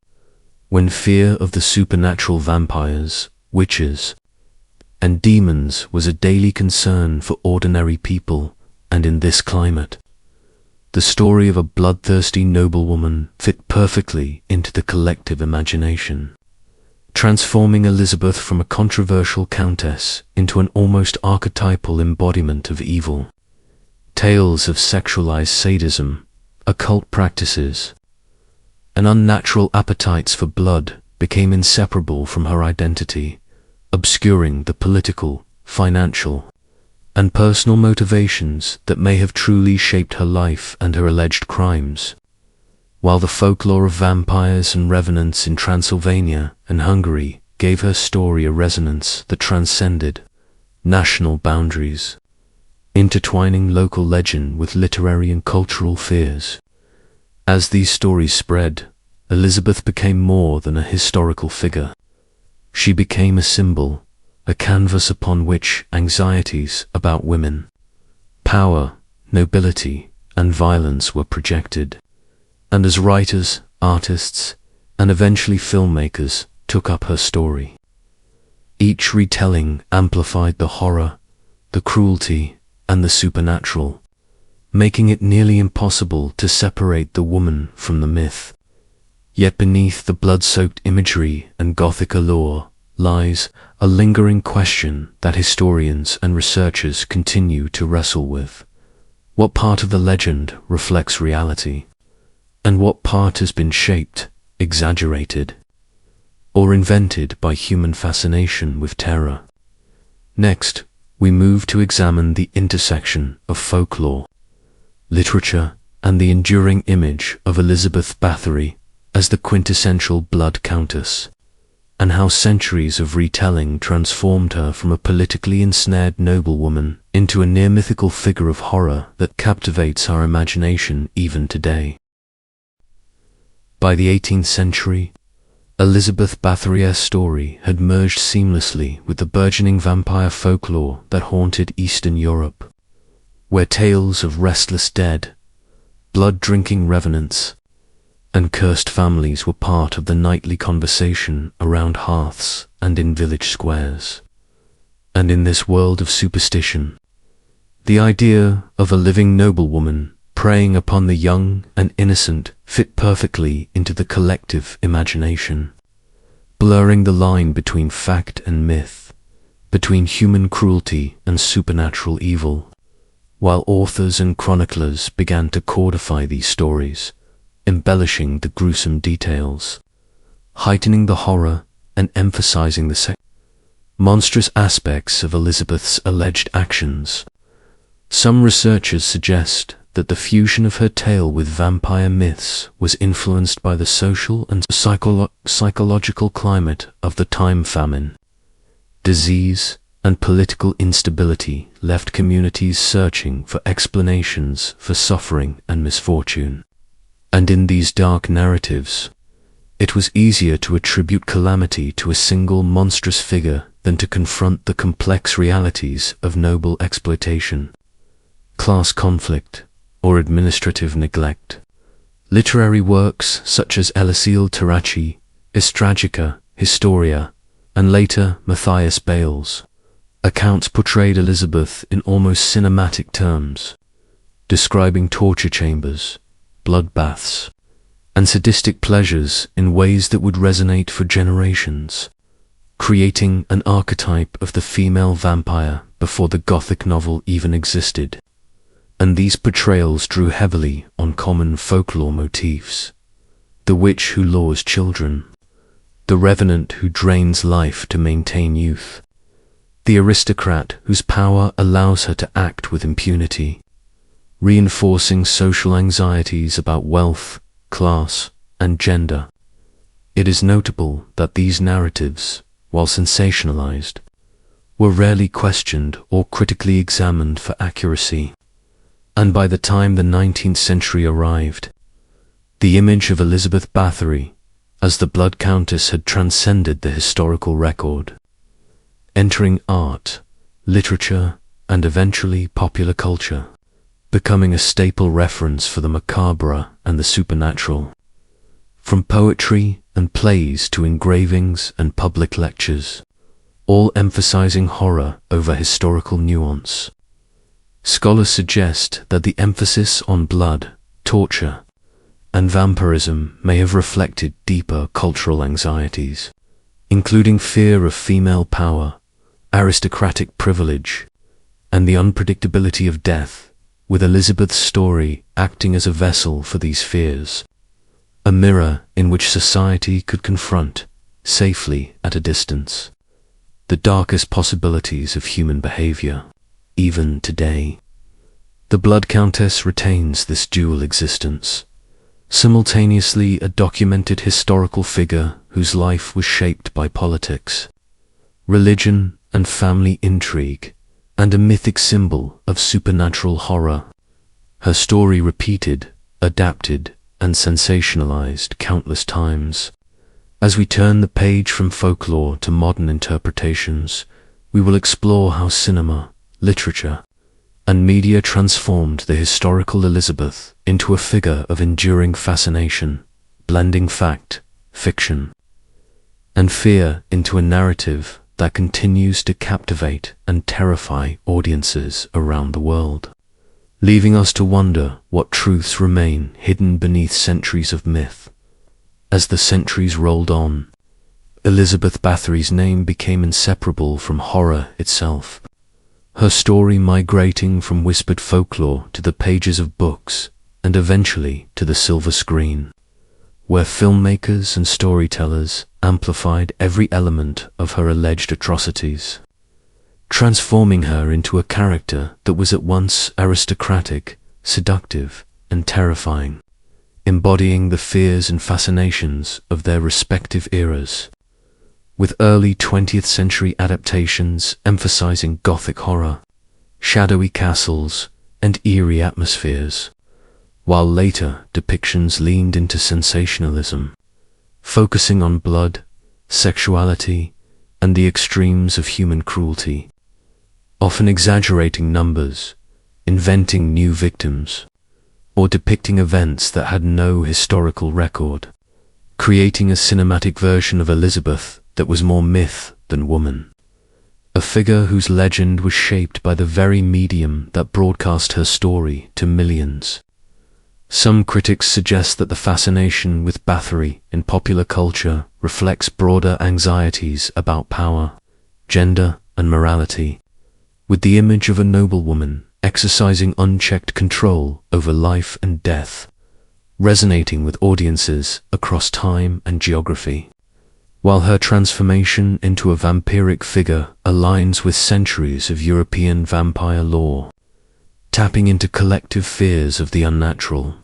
S1: when fear of the supernatural vampires, witches, and demons was a daily concern for ordinary people. And in this climate, the story of a bloodthirsty noblewoman fit perfectly into the collective imagination, transforming Elizabeth from a controversial countess into an almost archetypal embodiment of evil. Tales of sexualized sadism, occult practices, and unnatural appetites for blood became inseparable from her identity, obscuring the political, financial, and personal motivations that may have truly shaped her life and her alleged crimes. While the folklore of vampires and revenants in Transylvania and Hungary gave her story a resonance that transcended national boundaries, intertwining local legend with literary and cultural fears. As these stories spread, Elizabeth became more than a historical figure. She became a symbol, a canvas upon which anxieties about women, power, nobility, and violence were projected, and as writers, artists, and eventually filmmakers took up her story. Each retelling amplified the horror, the cruelty, and the supernatural, making it nearly impossible to separate the woman from the myth. Yet beneath the blood-soaked imagery and Gothic allure lies a lingering question that historians and researchers continue to wrestle with. What part of the legend reflects reality, and what part has been shaped, exaggerated, or invented by human fascination with terror? Next, we move to examine the intersection of folklore, literature, and the enduring image of Elizabeth Báthory as the quintessential Blood Countess, and how centuries of retelling transformed her from a politically ensnared noblewoman into a near-mythical figure of horror that captivates our imagination even today. By the 18th century, Elizabeth Báthory's story had merged seamlessly with the burgeoning vampire folklore that haunted Eastern Europe, where tales of restless dead, blood-drinking revenants, and cursed families were part of the nightly conversation around hearths and in village squares. And in this world of superstition, the idea of a living noblewoman preying upon the young and innocent fit perfectly into the collective imagination, blurring the line between fact and myth, between human cruelty and supernatural evil, while authors and chroniclers began to codify these stories, embellishing the gruesome details, heightening the horror and emphasizing the monstrous aspects of Elizabeth's alleged actions. Some researchers suggest that the fusion of her tale with vampire myths was influenced by the social and psychological climate of the time. Famine, disease, and political instability left communities searching for explanations for suffering and misfortune. And in these dark narratives, it was easier to attribute calamity to a single monstrous figure than to confront the complex realities of noble exploitation, class conflict, or administrative neglect. Literary works such as Eliseel Taraci, Istragica, Historia, and later Matthias Bale's accounts portrayed Elizabeth in almost cinematic terms, describing torture chambers, bloodbaths, and sadistic pleasures in ways that would resonate for generations, creating an archetype of the female vampire before the Gothic novel even existed. And these portrayals drew heavily on common folklore motifs: the witch who lures children, the revenant who drains life to maintain youth, the aristocrat whose power allows her to act with impunity, reinforcing social anxieties about wealth, class, and gender. It is notable that these narratives, while sensationalized, were rarely questioned or critically examined for accuracy. And by the time the 19th century arrived, the image of Elizabeth Báthory as the Blood Countess had transcended the historical record, entering art, literature, and eventually popular culture, becoming a staple reference for the macabre and the supernatural. From poetry and plays to engravings and public lectures, all emphasizing horror over historical nuance. Scholars suggest that the emphasis on blood, torture, and vampirism may have reflected deeper cultural anxieties, including fear of female power, aristocratic privilege, and the unpredictability of death, with Elizabeth's story acting as a vessel for these fears, a mirror in which society could confront, safely at a distance, the darkest possibilities of human behavior. Even today, the Blood Countess retains this dual existence, simultaneously a documented historical figure whose life was shaped by politics, religion, and family intrigue, and a mythic symbol of supernatural horror. Her story repeated, adapted, and sensationalized countless times. As we turn the page from folklore to modern interpretations, we will explore how cinema, literature, and media transformed the historical Elizabeth into a figure of enduring fascination, blending fact, fiction, and fear into a narrative that continues to captivate and terrify audiences around the world, leaving us to wonder what truths remain hidden beneath centuries of myth. As the centuries rolled on, Elizabeth Báthory's name became inseparable from horror itself, her story migrating from whispered folklore to the pages of books and eventually to the silver screen, where filmmakers and storytellers amplified every element of her alleged atrocities, transforming her into a character that was at once aristocratic, seductive, and terrifying, embodying the fears and fascinations of their respective eras, with early 20th century adaptations emphasizing Gothic horror, shadowy castles, and eerie atmospheres, while later depictions leaned into sensationalism, focusing on blood, sexuality, and the extremes of human cruelty, often exaggerating numbers, inventing new victims, or depicting events that had no historical record, creating a cinematic version of Elizabeth that was more myth than woman, a figure whose legend was shaped by the very medium that broadcast her story to millions. Some critics suggest that the fascination with Bathory in popular culture reflects broader anxieties about power, gender, and morality, with the image of a noblewoman exercising unchecked control over life and death, resonating with audiences across time and geography, while her transformation into a vampiric figure aligns with centuries of European vampire lore, tapping into collective fears of the unnatural,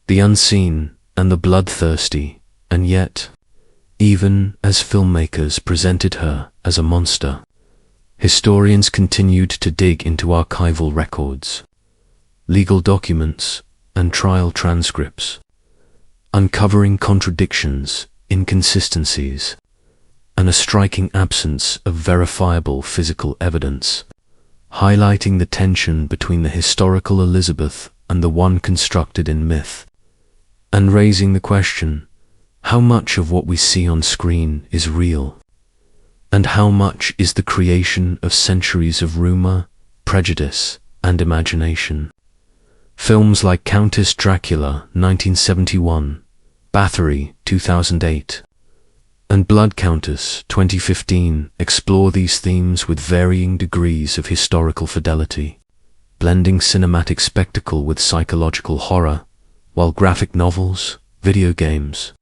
S1: the unseen, and the bloodthirsty. And yet, even as filmmakers presented her as a monster, historians continued to dig into archival records, legal documents, and trial transcripts, uncovering contradictions, inconsistencies, and a striking absence of verifiable physical evidence, highlighting the tension between the historical Elizabeth and the one constructed in myth, and raising the question, how much of what we see on screen is real, and how much is the creation of centuries of rumor, prejudice, and imagination. Films like Countess Dracula, 1971, Bathory, 2008, and Blood Countess, 2015, explore these themes with varying degrees of historical fidelity, blending cinematic spectacle with psychological horror, while graphic novels, video games,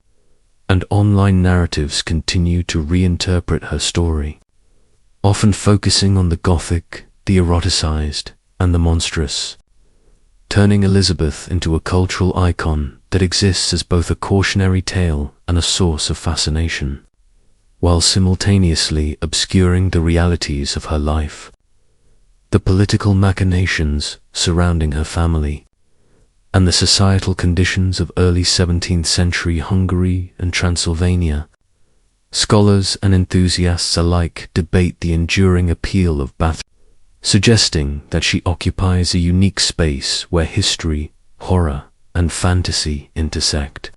S1: and online narratives continue to reinterpret her story, often focusing on the Gothic, the eroticized, and the monstrous, turning Elizabeth into a cultural icon that exists as both a cautionary tale and a source of fascination, while simultaneously obscuring the realities of her life, the political machinations surrounding her family, and the societal conditions of early 17th century Hungary and Transylvania. Scholars and enthusiasts alike debate the enduring appeal of Bathory, suggesting that she occupies a unique space where history, horror, and fantasy intersect,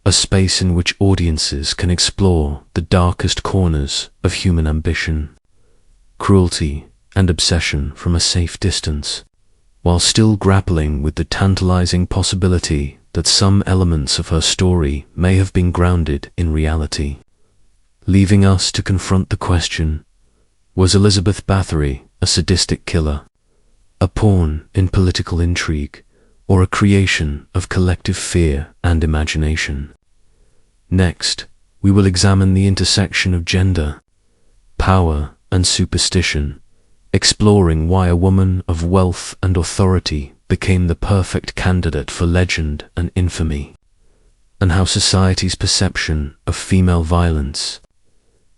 S1: a space in which audiences can explore the darkest corners of human ambition, cruelty, and obsession from a safe distance, while still grappling with the tantalizing possibility that some elements of her story may have been grounded in reality, leaving us to confront the question, was Elizabeth Báthory a sadistic killer, a pawn in political intrigue, or a creation of collective fear and imagination? Next, we will examine the intersection of gender, power, and superstition, exploring why a woman of wealth and authority became the perfect candidate for legend and infamy, and how society's perception of female violence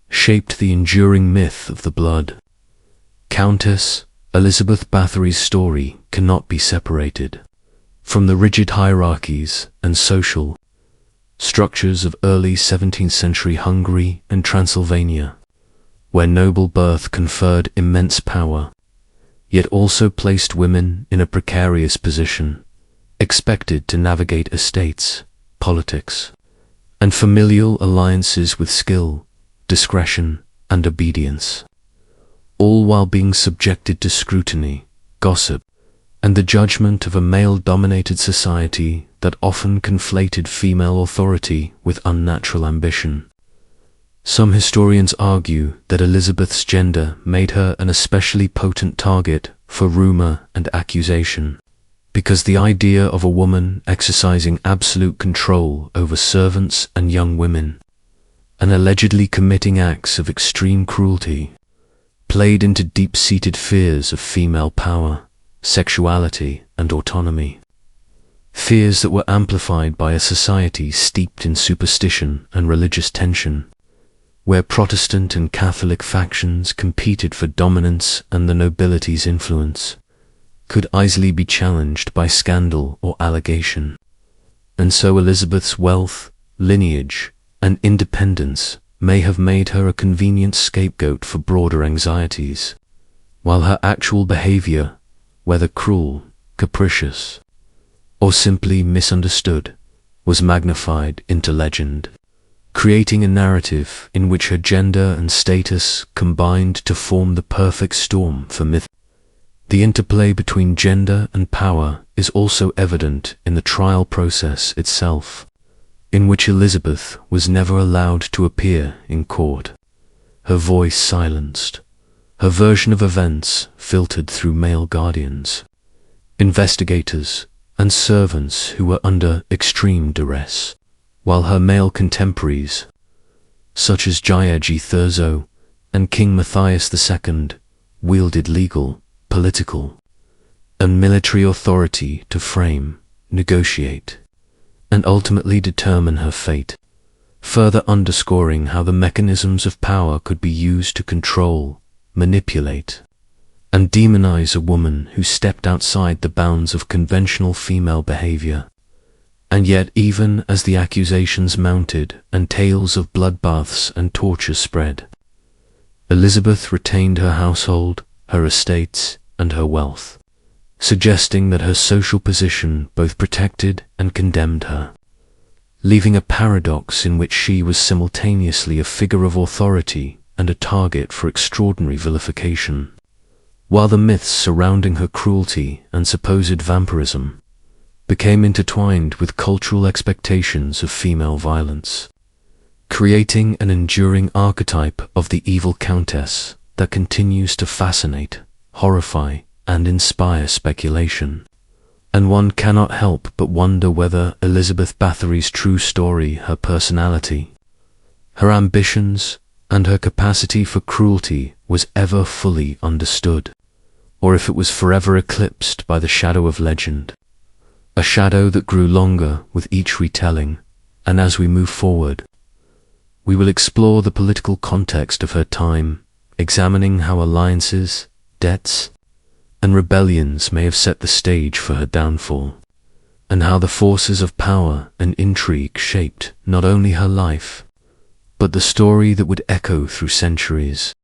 S1: shaped the enduring myth of the Blood Countess. Elizabeth Báthory's story cannot be separated from the rigid hierarchies and social structures of early 17th century Hungary and Transylvania, where noble birth conferred immense power, yet also placed women in a precarious position, expected to navigate estates, politics, and familial alliances with skill, discretion, and obedience, all while being subjected to scrutiny, gossip, and the judgment of a male-dominated society that often conflated female authority with unnatural ambition. Some historians argue that Elizabeth's gender made her an especially potent target for rumor and accusation, because the idea of a woman exercising absolute control over servants and young women, and allegedly committing acts of extreme cruelty, played into deep-seated fears of female power, sexuality, and autonomy. Fears that were amplified by a society steeped in superstition and religious tension, where Protestant and Catholic factions competed for dominance and the nobility's influence could easily be challenged by scandal or allegation. And so Elizabeth's wealth, lineage, and independence may have made her a convenient scapegoat for broader anxieties, while her actual behavior, whether cruel, capricious, or simply misunderstood, was magnified into legend, creating a narrative in which her gender and status combined to form the perfect storm for myth. The interplay between gender and power is also evident in the trial process itself, in which Elizabeth was never allowed to appear in court, her voice silenced, her version of events filtered through male guardians, investigators, and servants who were under extreme duress, while her male contemporaries, such as Jayeji Thurzo and King Matthias II, wielded legal, political, and military authority to frame, negotiate, and ultimately determine her fate, further underscoring how the mechanisms of power could be used to control, manipulate, and demonize a woman who stepped outside the bounds of conventional female behavior. And yet, even as the accusations mounted and tales of bloodbaths and torture spread, Elizabeth retained her household, her estates, and her wealth, suggesting that her social position both protected and condemned her, leaving a paradox in which she was simultaneously a figure of authority and a target for extraordinary vilification, while the myths surrounding her cruelty and supposed vampirism became intertwined with cultural expectations of female violence, creating an enduring archetype of the evil countess that continues to fascinate, horrify, and inspire speculation. And one cannot help but wonder whether Elizabeth Báthory's true story, her personality, her ambitions, and her capacity for cruelty was ever fully understood, or if it was forever eclipsed by the shadow of legend, a shadow that grew longer with each retelling. And as we move forward, we will explore the political context of her time, examining how alliances, debts, and rebellions may have set the stage for her downfall, and how the forces of power and intrigue shaped not only her life, but the story that would echo through centuries.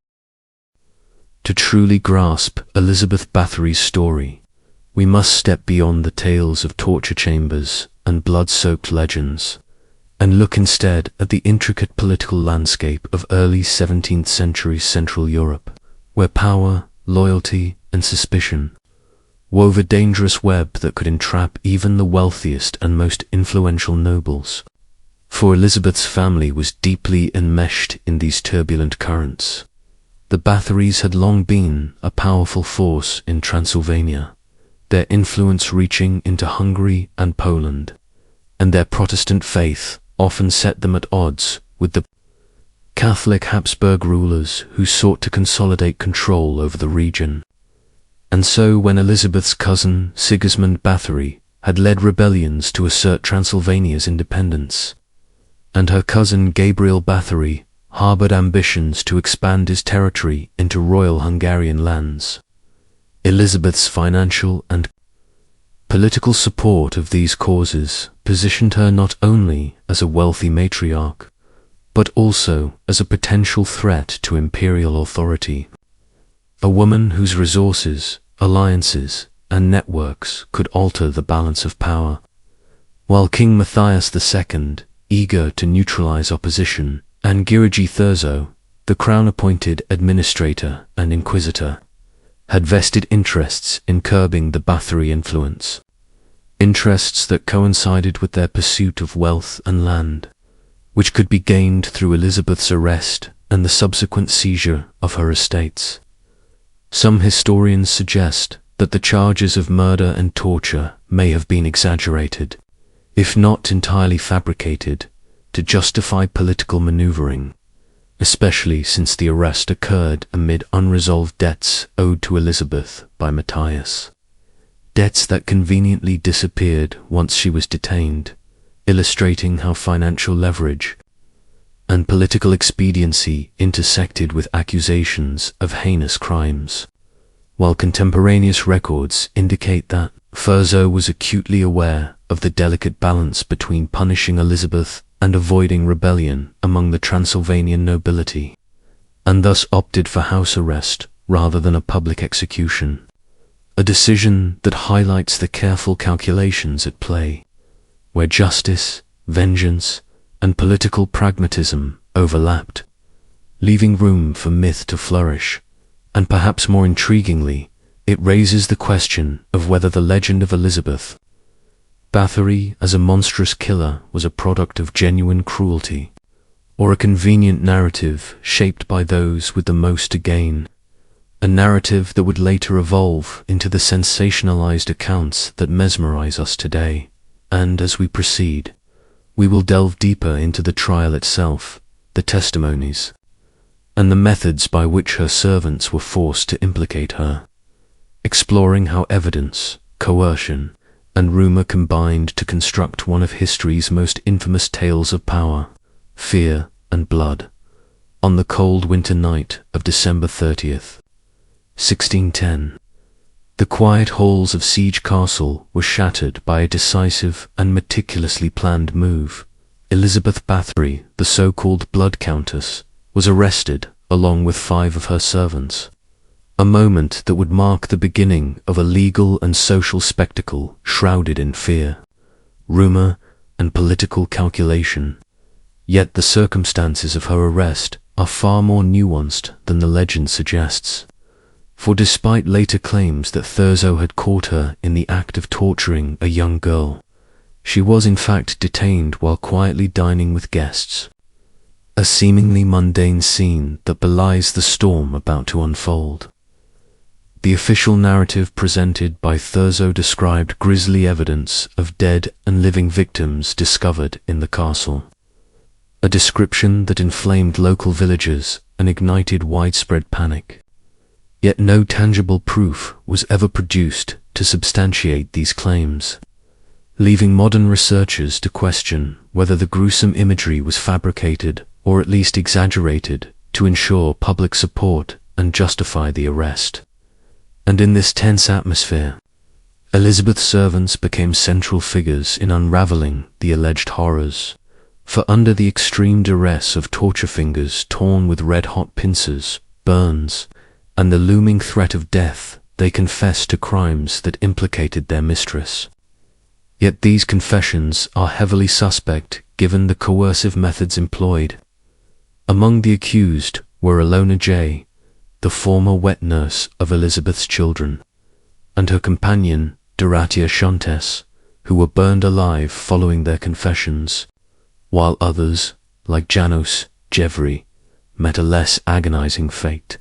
S1: To truly grasp Elizabeth Báthory's story, we must step beyond the tales of torture chambers and blood-soaked legends, and look instead at the intricate political landscape of early 17th century Central Europe, where power, loyalty, and suspicion wove a dangerous web that could entrap even the wealthiest and most influential nobles. For Elizabeth's family was deeply enmeshed in these turbulent currents. The Bathorys had long been a powerful force in Transylvania, their influence reaching into Hungary and Poland, and their Protestant faith often set them at odds with the Catholic Habsburg rulers who sought to consolidate control over the region. And so when Elizabeth's cousin Sigismund Bathory had led rebellions to assert Transylvania's independence, and her cousin Gabriel Bathory harbored ambitions to expand his territory into royal Hungarian lands, Elizabeth's financial and political support of these causes positioned her not only as a wealthy matriarch, but also as a potential threat to imperial authority. A woman whose resources, alliances, and networks could alter the balance of power. While King Matthias II, eager to neutralize opposition, and Gyrigi Thurzo, the crown-appointed administrator and inquisitor, had vested interests in curbing the Bathory influence, interests that coincided with their pursuit of wealth and land, which could be gained through Elizabeth's arrest and the subsequent seizure of her estates. Some historians suggest that the charges of murder and torture may have been exaggerated, if not entirely fabricated, to justify political maneuvering, especially since the arrest occurred amid unresolved debts owed to Elizabeth by Matthias. Debts that conveniently disappeared once she was detained, illustrating how financial leverage and political expediency intersected with accusations of heinous crimes, while contemporaneous records indicate that Thurzo was acutely aware of the delicate balance between punishing Elizabeth and avoiding rebellion among the Transylvanian nobility, and thus opted for house arrest rather than a public execution, a decision that highlights the careful calculations at play, where justice, vengeance, and political pragmatism overlapped, leaving room for myth to flourish. And perhaps more intriguingly, it raises the question of whether the legend of Elizabeth Báthory as a monstrous killer was a product of genuine cruelty, or a convenient narrative shaped by those with the most to gain, a narrative that would later evolve into the sensationalized accounts that mesmerize us today. And as we proceed, we will delve deeper into the trial itself, the testimonies, and the methods by which her servants were forced to implicate her, exploring how evidence, coercion, and rumor combined to construct one of history's most infamous tales of power, fear, and blood. On the cold winter night of December 30th, 1610, the quiet halls of Siege Castle were shattered by a decisive and meticulously planned move. Elizabeth Báthory, the so-called Blood Countess, was arrested along with 5 of her servants, a moment that would mark the beginning of a legal and social spectacle shrouded in fear, rumor, and political calculation. Yet the circumstances of her arrest are far more nuanced than the legend suggests. For despite later claims that Thurzo had caught her in the act of torturing a young girl, she was in fact detained while quietly dining with guests, a seemingly mundane scene that belies the storm about to unfold. The official narrative presented by Thurzo described grisly evidence of dead and living victims discovered in the castle, a description that inflamed local villagers and ignited widespread panic. Yet no tangible proof was ever produced to substantiate these claims, leaving modern researchers to question whether the gruesome imagery was fabricated or at least exaggerated to ensure public support and justify the arrest. And in this tense atmosphere, Elizabeth's servants became central figures in unraveling the alleged horrors, for under the extreme duress of torture fingers torn with red-hot pincers, burns, and the looming threat of death, they confessed to crimes that implicated their mistress. Yet these confessions are heavily suspect given the coercive methods employed. Among the accused were Alona J., the former wet nurse of Elizabeth's children, and her companion Doratia Shontes, who were burned alive following their confessions, while others, like Janos Jevry, met a less agonizing fate.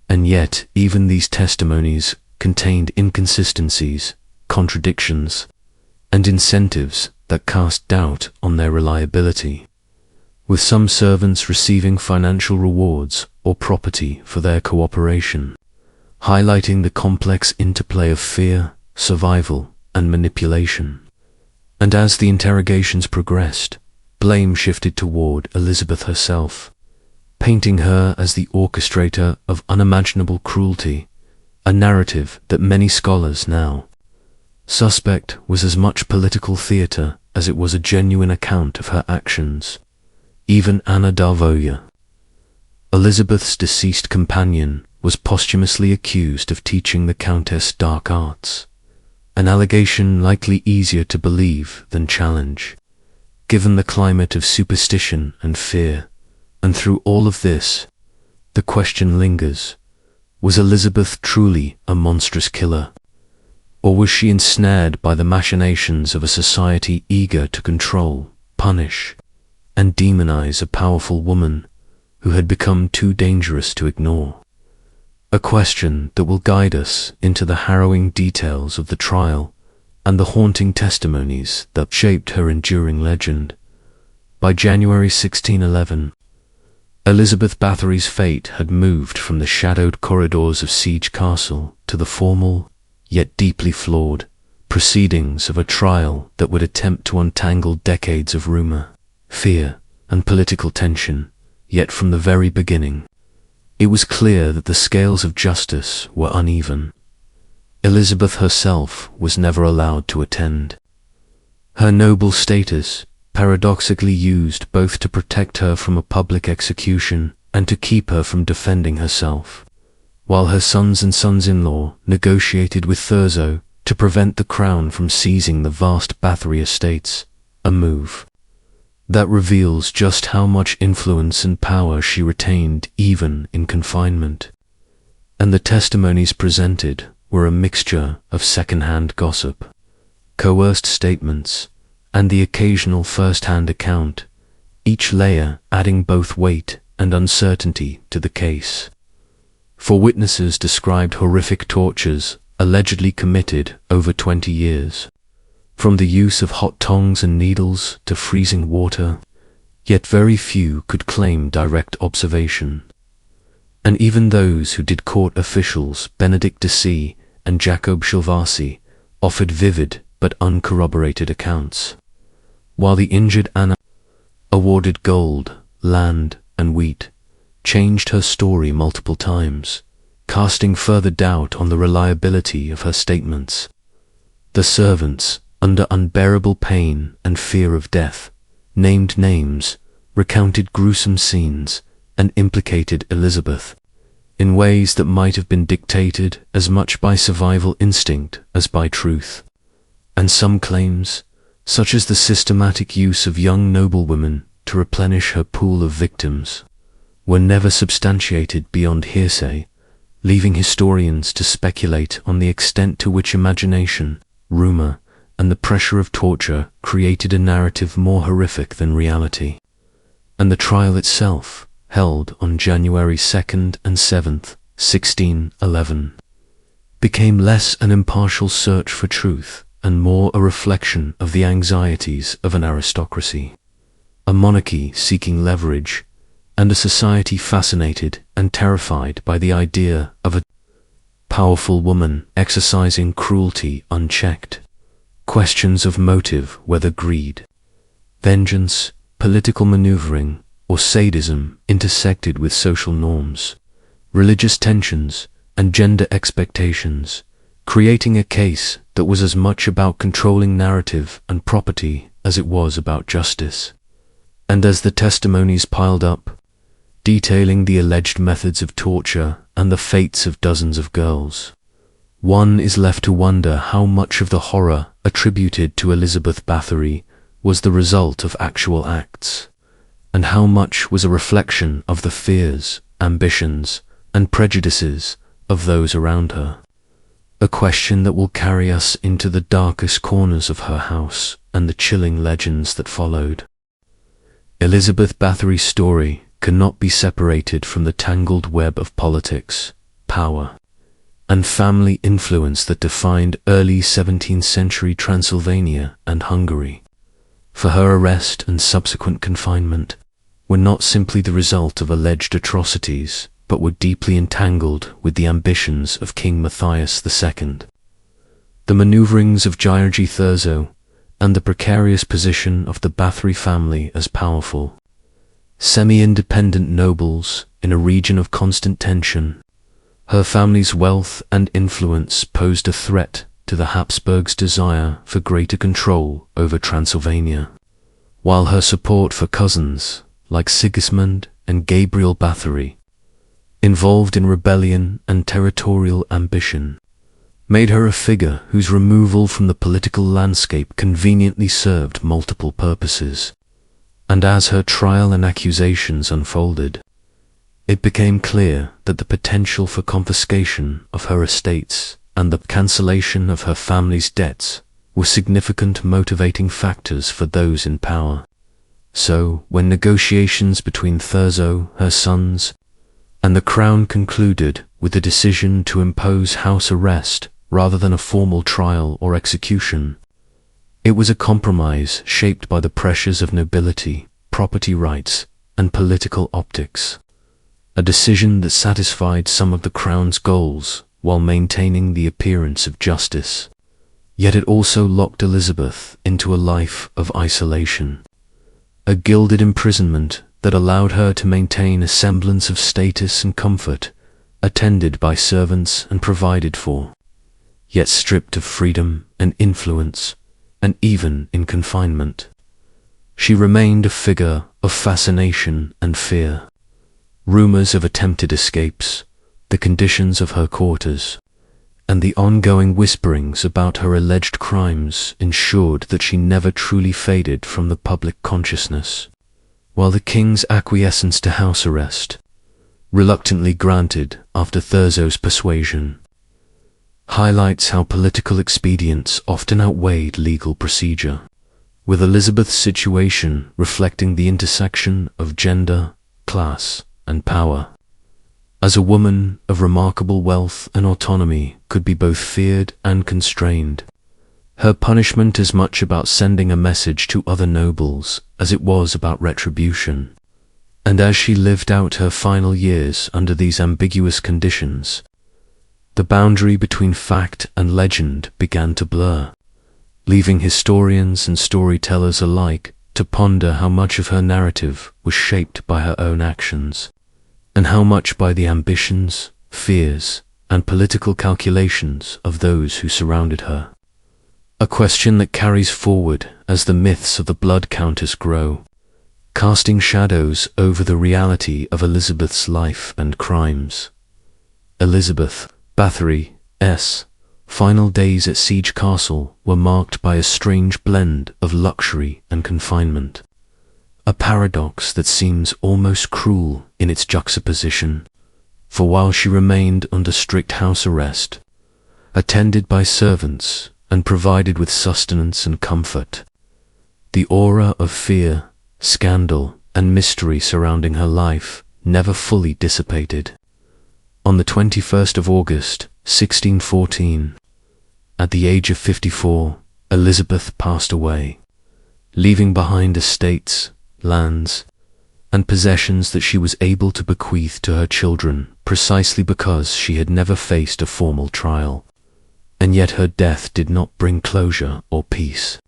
S1: And yet even these testimonies contained inconsistencies, contradictions, and incentives that cast doubt on their reliability, with some servants receiving financial rewards or property for their cooperation, highlighting the complex interplay of fear, survival, and manipulation. And as the interrogations progressed, blame shifted toward Elizabeth herself, painting her as the orchestrator of unimaginable cruelty, a narrative that many scholars now suspect was as much political theatre as it was a genuine account of her actions. Even Anna Darvoja, Elizabeth's deceased companion, was posthumously accused of teaching the Countess dark arts, an allegation likely easier to believe than challenge, given the climate of superstition and fear. And through all of this, the question lingers: was Elizabeth truly a monstrous killer? Or was she ensnared by the machinations of a society eager to control, punish, and demonize a powerful woman who had become too dangerous to ignore? A question that will guide us into the harrowing details of the trial and the haunting testimonies that shaped her enduring legend. By January 1611, Elizabeth Báthory's fate had moved from the shadowed corridors of Siege Castle to the formal, yet deeply flawed, proceedings of a trial that would attempt to untangle decades of rumor, fear, and political tension. Yet from the very beginning, it was clear that the scales of justice were uneven. Elizabeth herself was never allowed to attend. Her noble status paradoxically used both to protect her from a public execution and to keep her from defending herself, while her sons and sons-in-law negotiated with Thurzo to prevent the crown from seizing the vast Bathory estates, a move that reveals just how much influence and power she retained even in confinement. And the testimonies presented were a mixture of second-hand gossip, coerced statements, and the occasional first-hand account, each layer adding both weight and uncertainty to the case. For witnesses described horrific tortures allegedly committed over 20 years, from the use of hot tongs and needles to freezing water, yet very few could claim direct observation. And even those who did court officials, Benedict de C. and Jacob Shilvasi, offered vivid but uncorroborated accounts, while the injured Anna, awarded gold, land, and wheat, changed her story multiple times, casting further doubt on the reliability of her statements. The servants, under unbearable pain and fear of death, named names, recounted gruesome scenes, and implicated Elizabeth in ways that might have been dictated as much by survival instinct as by truth. And some claims, such as the systematic use of young noblewomen to replenish her pool of victims, were never substantiated beyond hearsay, leaving historians to speculate on the extent to which imagination, rumor, and the pressure of torture created a narrative more horrific than reality. And the trial itself, held on January 2nd and 7th, 1611, became less an impartial search for truth and more a reflection of the anxieties of an aristocracy, a monarchy seeking leverage, and a society fascinated and terrified by the idea of a powerful woman exercising cruelty unchecked. Questions of motive, whether greed, vengeance, political maneuvering, or sadism, intersected with social norms, religious tensions, and gender expectations, creating a case that was as much about controlling narrative and property as it was about justice. And as the testimonies piled up, detailing the alleged methods of torture and the fates of dozens of girls, one is left to wonder how much of the horror attributed to Elizabeth Báthory was the result of actual acts, and how much was a reflection of the fears, ambitions, and prejudices of those around her. A question that will carry us into the darkest corners of her house and the chilling legends that followed. Elizabeth Báthory's story cannot be separated from the tangled web of politics, power, and family influence that defined early 17th century Transylvania and Hungary. For her arrest and subsequent confinement were not simply the result of alleged atrocities, but were deeply entangled with the ambitions of King Matthias II, the maneuverings of Gyorgy Thurzo, and the precarious position of the Bathory family as powerful, semi-independent nobles in a region of constant tension. Her family's wealth and influence posed a threat to the Habsburgs' desire for greater control over Transylvania, while her support for cousins like Sigismund and Gabriel Bathory involved in rebellion and territorial ambition, made her a figure whose removal from the political landscape conveniently served multiple purposes. And as her trial and accusations unfolded, it became clear that the potential for confiscation of her estates and the cancellation of her family's debts were significant motivating factors for those in power. So, when negotiations between Thurzo, her sons, and the crown concluded with the decision to impose house arrest rather than a formal trial or execution, it was a compromise shaped by the pressures of nobility, property rights, and political optics. A decision that satisfied some of the crown's goals while maintaining the appearance of justice. Yet it also locked Elizabeth into a life of isolation, a gilded imprisonment that allowed her to maintain a semblance of status and comfort, attended by servants and provided for, yet stripped of freedom and influence, and even in confinement. She remained a figure of fascination and fear. Rumors of attempted escapes, the conditions of her quarters, and the ongoing whisperings about her alleged crimes ensured that she never truly faded from the public consciousness, while the king's acquiescence to house arrest, reluctantly granted after Thurzo's persuasion, highlights how political expedience often outweighed legal procedure, with Elizabeth's situation reflecting the intersection of gender, class, and power. As a woman of remarkable wealth and autonomy could be both feared and constrained, her punishment is much about sending a message to other nobles as it was about retribution. And as she lived out her final years under these ambiguous conditions, the boundary between fact and legend began to blur, leaving historians and storytellers alike to ponder how much of her narrative was shaped by her own actions, and how much by the ambitions, fears, and political calculations of those who surrounded her. A question that carries forward as the myths of the Blood Countess grow, casting shadows over the reality of Elizabeth's life and crimes. Elizabeth Báthory's final days at Siege Castle were marked by a strange blend of luxury and confinement, a paradox that seems almost cruel in its juxtaposition, for while she remained under strict house arrest, attended by servants and provided with sustenance and comfort, the aura of fear, scandal, and mystery surrounding her life never fully dissipated. On the 21st of August, 1614, at the age of 54, Elizabeth passed away, leaving behind estates, lands, and possessions that she was able to bequeath to her children precisely because she had never faced a formal trial. And yet her death did not bring closure or peace,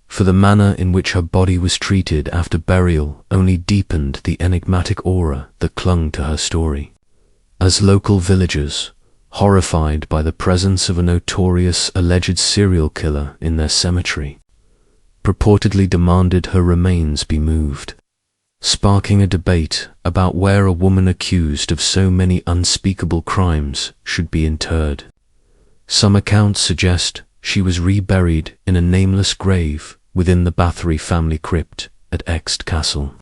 S1: for the manner in which her body was treated after burial only deepened the enigmatic aura that clung to her story, as local villagers, horrified by the presence of a notorious alleged serial killer in their cemetery, purportedly demanded her remains be moved, sparking a debate about where a woman accused of so many unspeakable crimes should be interred. Some accounts suggest she was reburied in a nameless grave within the Bathory family crypt at Ext Castle,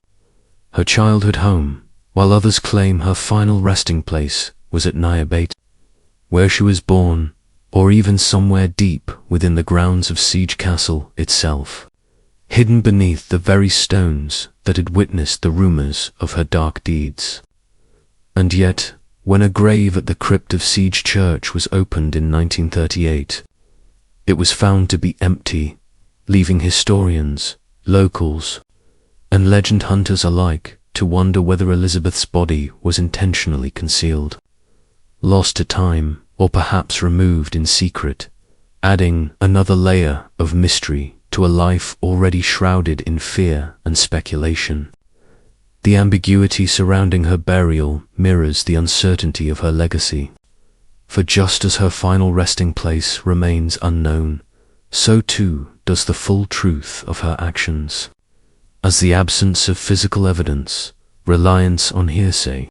S1: her childhood home, while others claim her final resting place was at Nyabate, where she was born, or even somewhere deep within the grounds of Siege Castle itself, hidden beneath the very stones that had witnessed the rumors of her dark deeds. And yet, when a grave at the crypt of Siege Church was opened in 1938, it was found to be empty, leaving historians, locals, and legend hunters alike to wonder whether Elizabeth's body was intentionally concealed, lost to time, or perhaps removed in secret, adding another layer of mystery to a life already shrouded in fear and speculation. The ambiguity surrounding her burial mirrors the uncertainty of her legacy, for just as her final resting place remains unknown, so too does the full truth of her actions, as the absence of physical evidence, reliance on hearsay,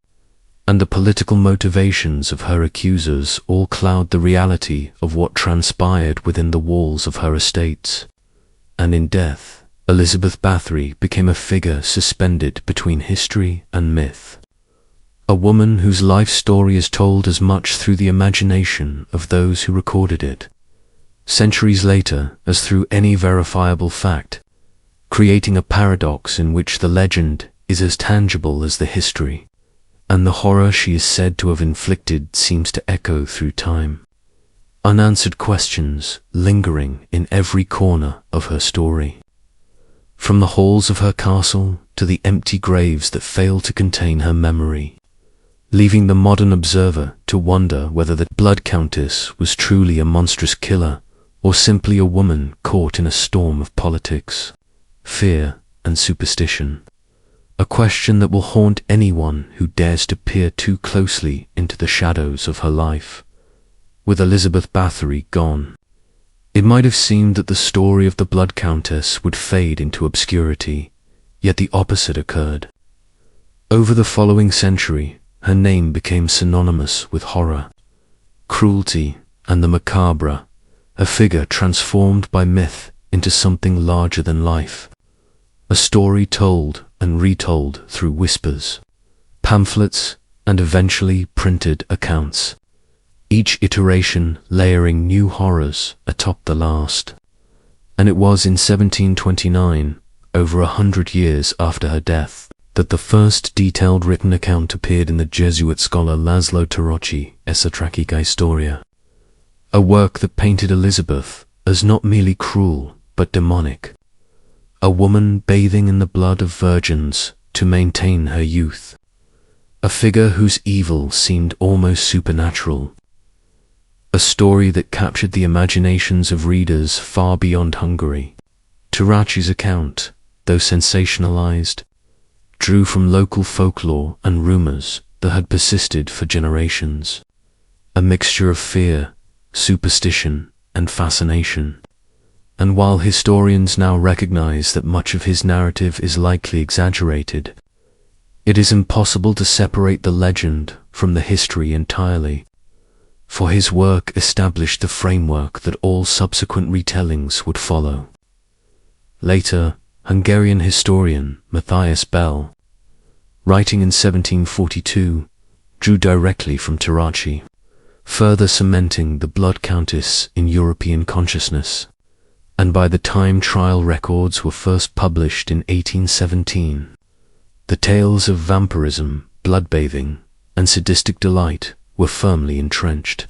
S1: and the political motivations of her accusers all cloud the reality of what transpired within the walls of her estates. And in death, Elizabeth Báthory became a figure suspended between history and myth. A woman whose life story is told as much through the imagination of those who recorded it, centuries later, as through any verifiable fact, creating a paradox in which the legend is as tangible as the history, and the horror she is said to have inflicted seems to echo through time. Unanswered questions lingering in every corner of her story. From the halls of her castle to the empty graves that fail to contain her memory, leaving the modern observer to wonder whether the Blood Countess was truly a monstrous killer or simply a woman caught in a storm of politics, fear, and superstition. A question that will haunt anyone who dares to peer too closely into the shadows of her life. With Elizabeth Báthory gone, it might have seemed that the story of the Blood Countess would fade into obscurity, yet the opposite occurred. Over the following century, her name became synonymous with horror, cruelty, and the macabre, a figure transformed by myth into something larger than life. A story told and retold through whispers, pamphlets, and eventually printed accounts, each iteration layering new horrors atop the last. And it was in 1729, over 100 years after her death, that the first detailed written account appeared in the Jesuit scholar Laszlo Tarocci's Essa Tragica Historia, a work that painted Elizabeth as not merely cruel but demonic, a woman bathing in the blood of virgins to maintain her youth, a figure whose evil seemed almost supernatural, a story that captured the imaginations of readers far beyond Hungary. Tarocci's account, though sensationalized, drew from local folklore and rumors that had persisted for generations, a mixture of fear, superstition, and fascination. And while historians now recognize that much of his narrative is likely exaggerated, it is impossible to separate the legend from the history entirely, for his work established the framework that all subsequent retellings would follow. Later, Hungarian historian Matthias Bell, writing in 1742, drew directly from Tarocci, further cementing the Blood Countess in European consciousness. And by the time trial records were first published in 1817, the tales of vampirism, bloodbathing, and sadistic delight were firmly entrenched.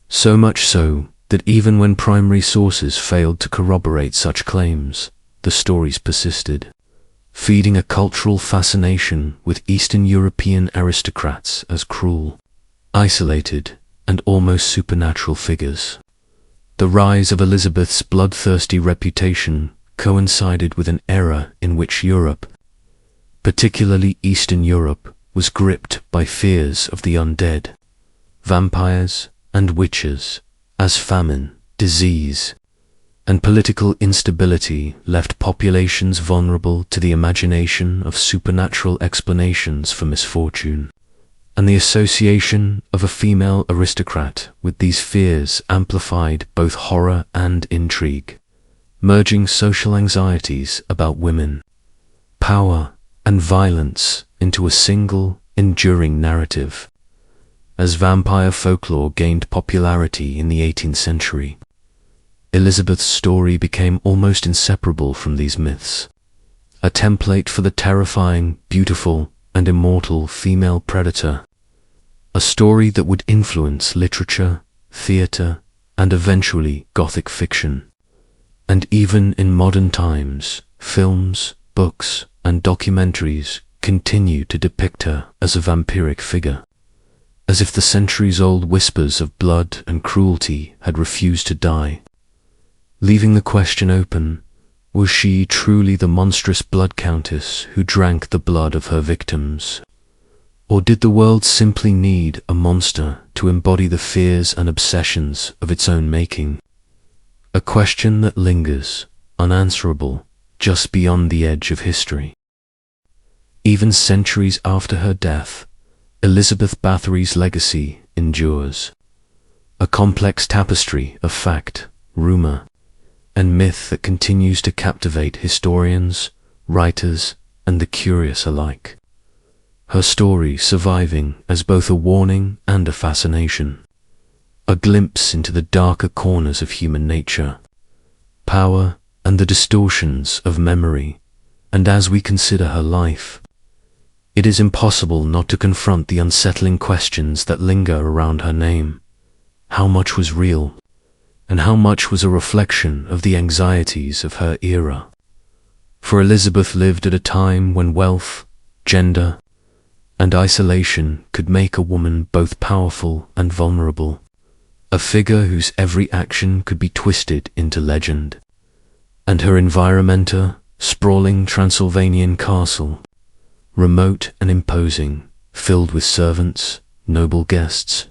S1: So much so that even when primary sources failed to corroborate such claims, the stories persisted, feeding a cultural fascination with Eastern European aristocrats as cruel, isolated, and almost supernatural figures. The rise of Elizabeth's bloodthirsty reputation coincided with an era in which Europe, particularly Eastern Europe, was gripped by fears of the undead, vampires, and witches, as famine, disease, and political instability left populations vulnerable to the imagination of supernatural explanations for misfortune. And the association of a female aristocrat with these fears amplified both horror and intrigue, merging social anxieties about women, power, and violence into a single, enduring narrative. As vampire folklore gained popularity in the 18th century, Elizabeth's story became almost inseparable from these myths, a template for the terrifying, beautiful, and immortal female predator, a story that would influence literature, theatre, and eventually Gothic fiction. And even in modern times, films, books, and documentaries continue to depict her as a vampiric figure, as if the centuries-old whispers of blood and cruelty had refused to die, leaving the question open: was she truly the monstrous Blood Countess who drank the blood of her victims? Or did the world simply need a monster to embody the fears and obsessions of its own making? A question that lingers, unanswerable, just beyond the edge of history. Even centuries after her death, Elizabeth Báthory's legacy endures, a complex tapestry of fact, rumor, and myth that continues to captivate historians, writers, and the curious alike. Her story surviving as both a warning and a fascination, a glimpse into the darker corners of human nature, power, and the distortions of memory. And as we consider her life, it is impossible not to confront the unsettling questions that linger around her name. How much was real, and how much was a reflection of the anxieties of her era? For Elizabeth lived at a time when wealth, gender, and isolation could make a woman both powerful and vulnerable, a figure whose every action could be twisted into legend. And her environmenta, sprawling Transylvanian castle, remote and imposing, filled with servants, noble guests,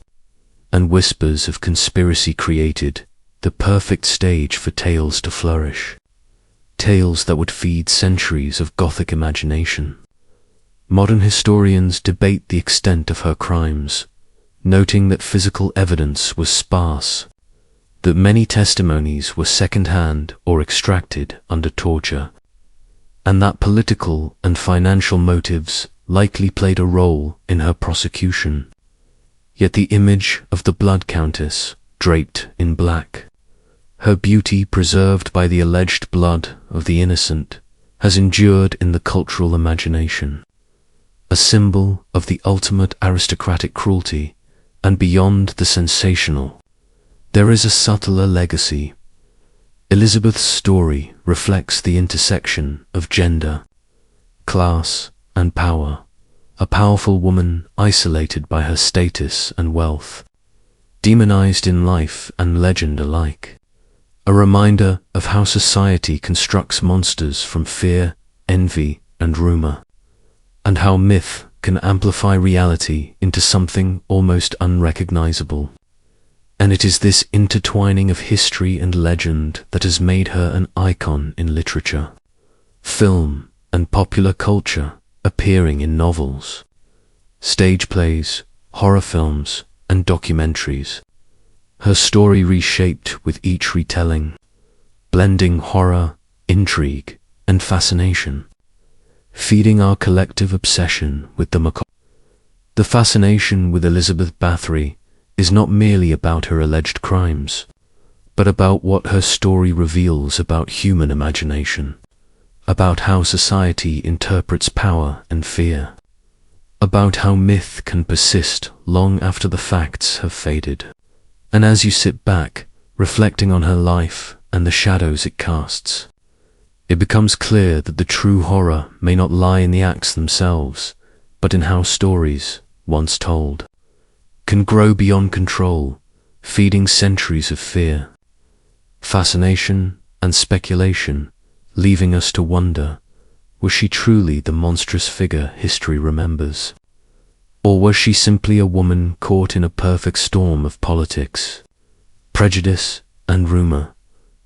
S1: and whispers of conspiracy, created the perfect stage for tales to flourish, tales that would feed centuries of Gothic imagination. Modern historians debate the extent of her crimes, noting that physical evidence was sparse, that many testimonies were second-hand or extracted under torture, and that political and financial motives likely played a role in her prosecution. Yet the image of the Blood Countess, draped in black, her beauty preserved by the alleged blood of the innocent, has endured in the cultural imagination, a symbol of the ultimate aristocratic cruelty. And beyond the sensational, there is a subtler legacy. Elizabeth's story reflects the intersection of gender, class, and power, a powerful woman isolated by her status and wealth, demonized in life and legend alike, a reminder of how society constructs monsters from fear, envy, and rumor, and how myth can amplify reality into something almost unrecognizable. And it is this intertwining of history and legend that has made her an icon in literature, film, and popular culture, appearing in novels, stage plays, horror films, and documentaries. Her story reshaped with each retelling, blending horror, intrigue, and fascination, feeding our collective obsession with the macabre. The fascination with Elizabeth Báthory is not merely about her alleged crimes, but about what her story reveals about human imagination, about how society interprets power and fear, about how myth can persist long after the facts have faded. And as you sit back, reflecting on her life and the shadows it casts, it becomes clear that the true horror may not lie in the acts themselves, but in how stories, once told, can grow beyond control, feeding centuries of fear, fascination, and speculation, leaving us to wonder, was she truly the monstrous figure history remembers? Or was she simply a woman caught in a perfect storm of politics, prejudice, and rumor,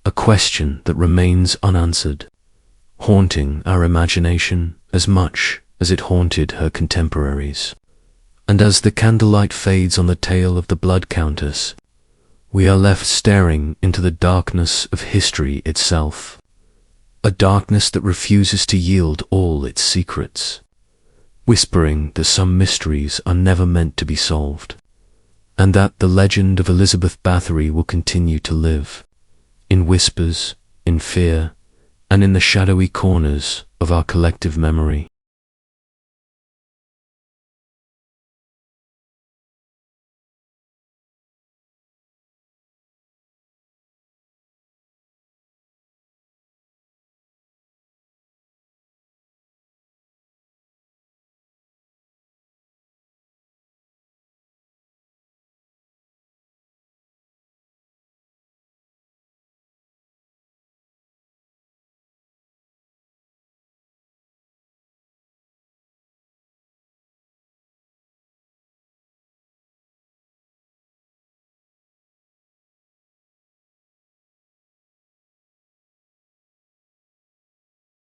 S1: a question that remains unanswered, haunting our imagination as much as it haunted her contemporaries? And as the candlelight fades on the tale of the Blood Countess, we are left staring into the darkness of history itself, a darkness that refuses to yield all its secrets, whispering that some mysteries are never meant to be solved, and that the legend of Elizabeth Báthory will continue to live, in whispers, in fear, and in the shadowy corners of our collective memory.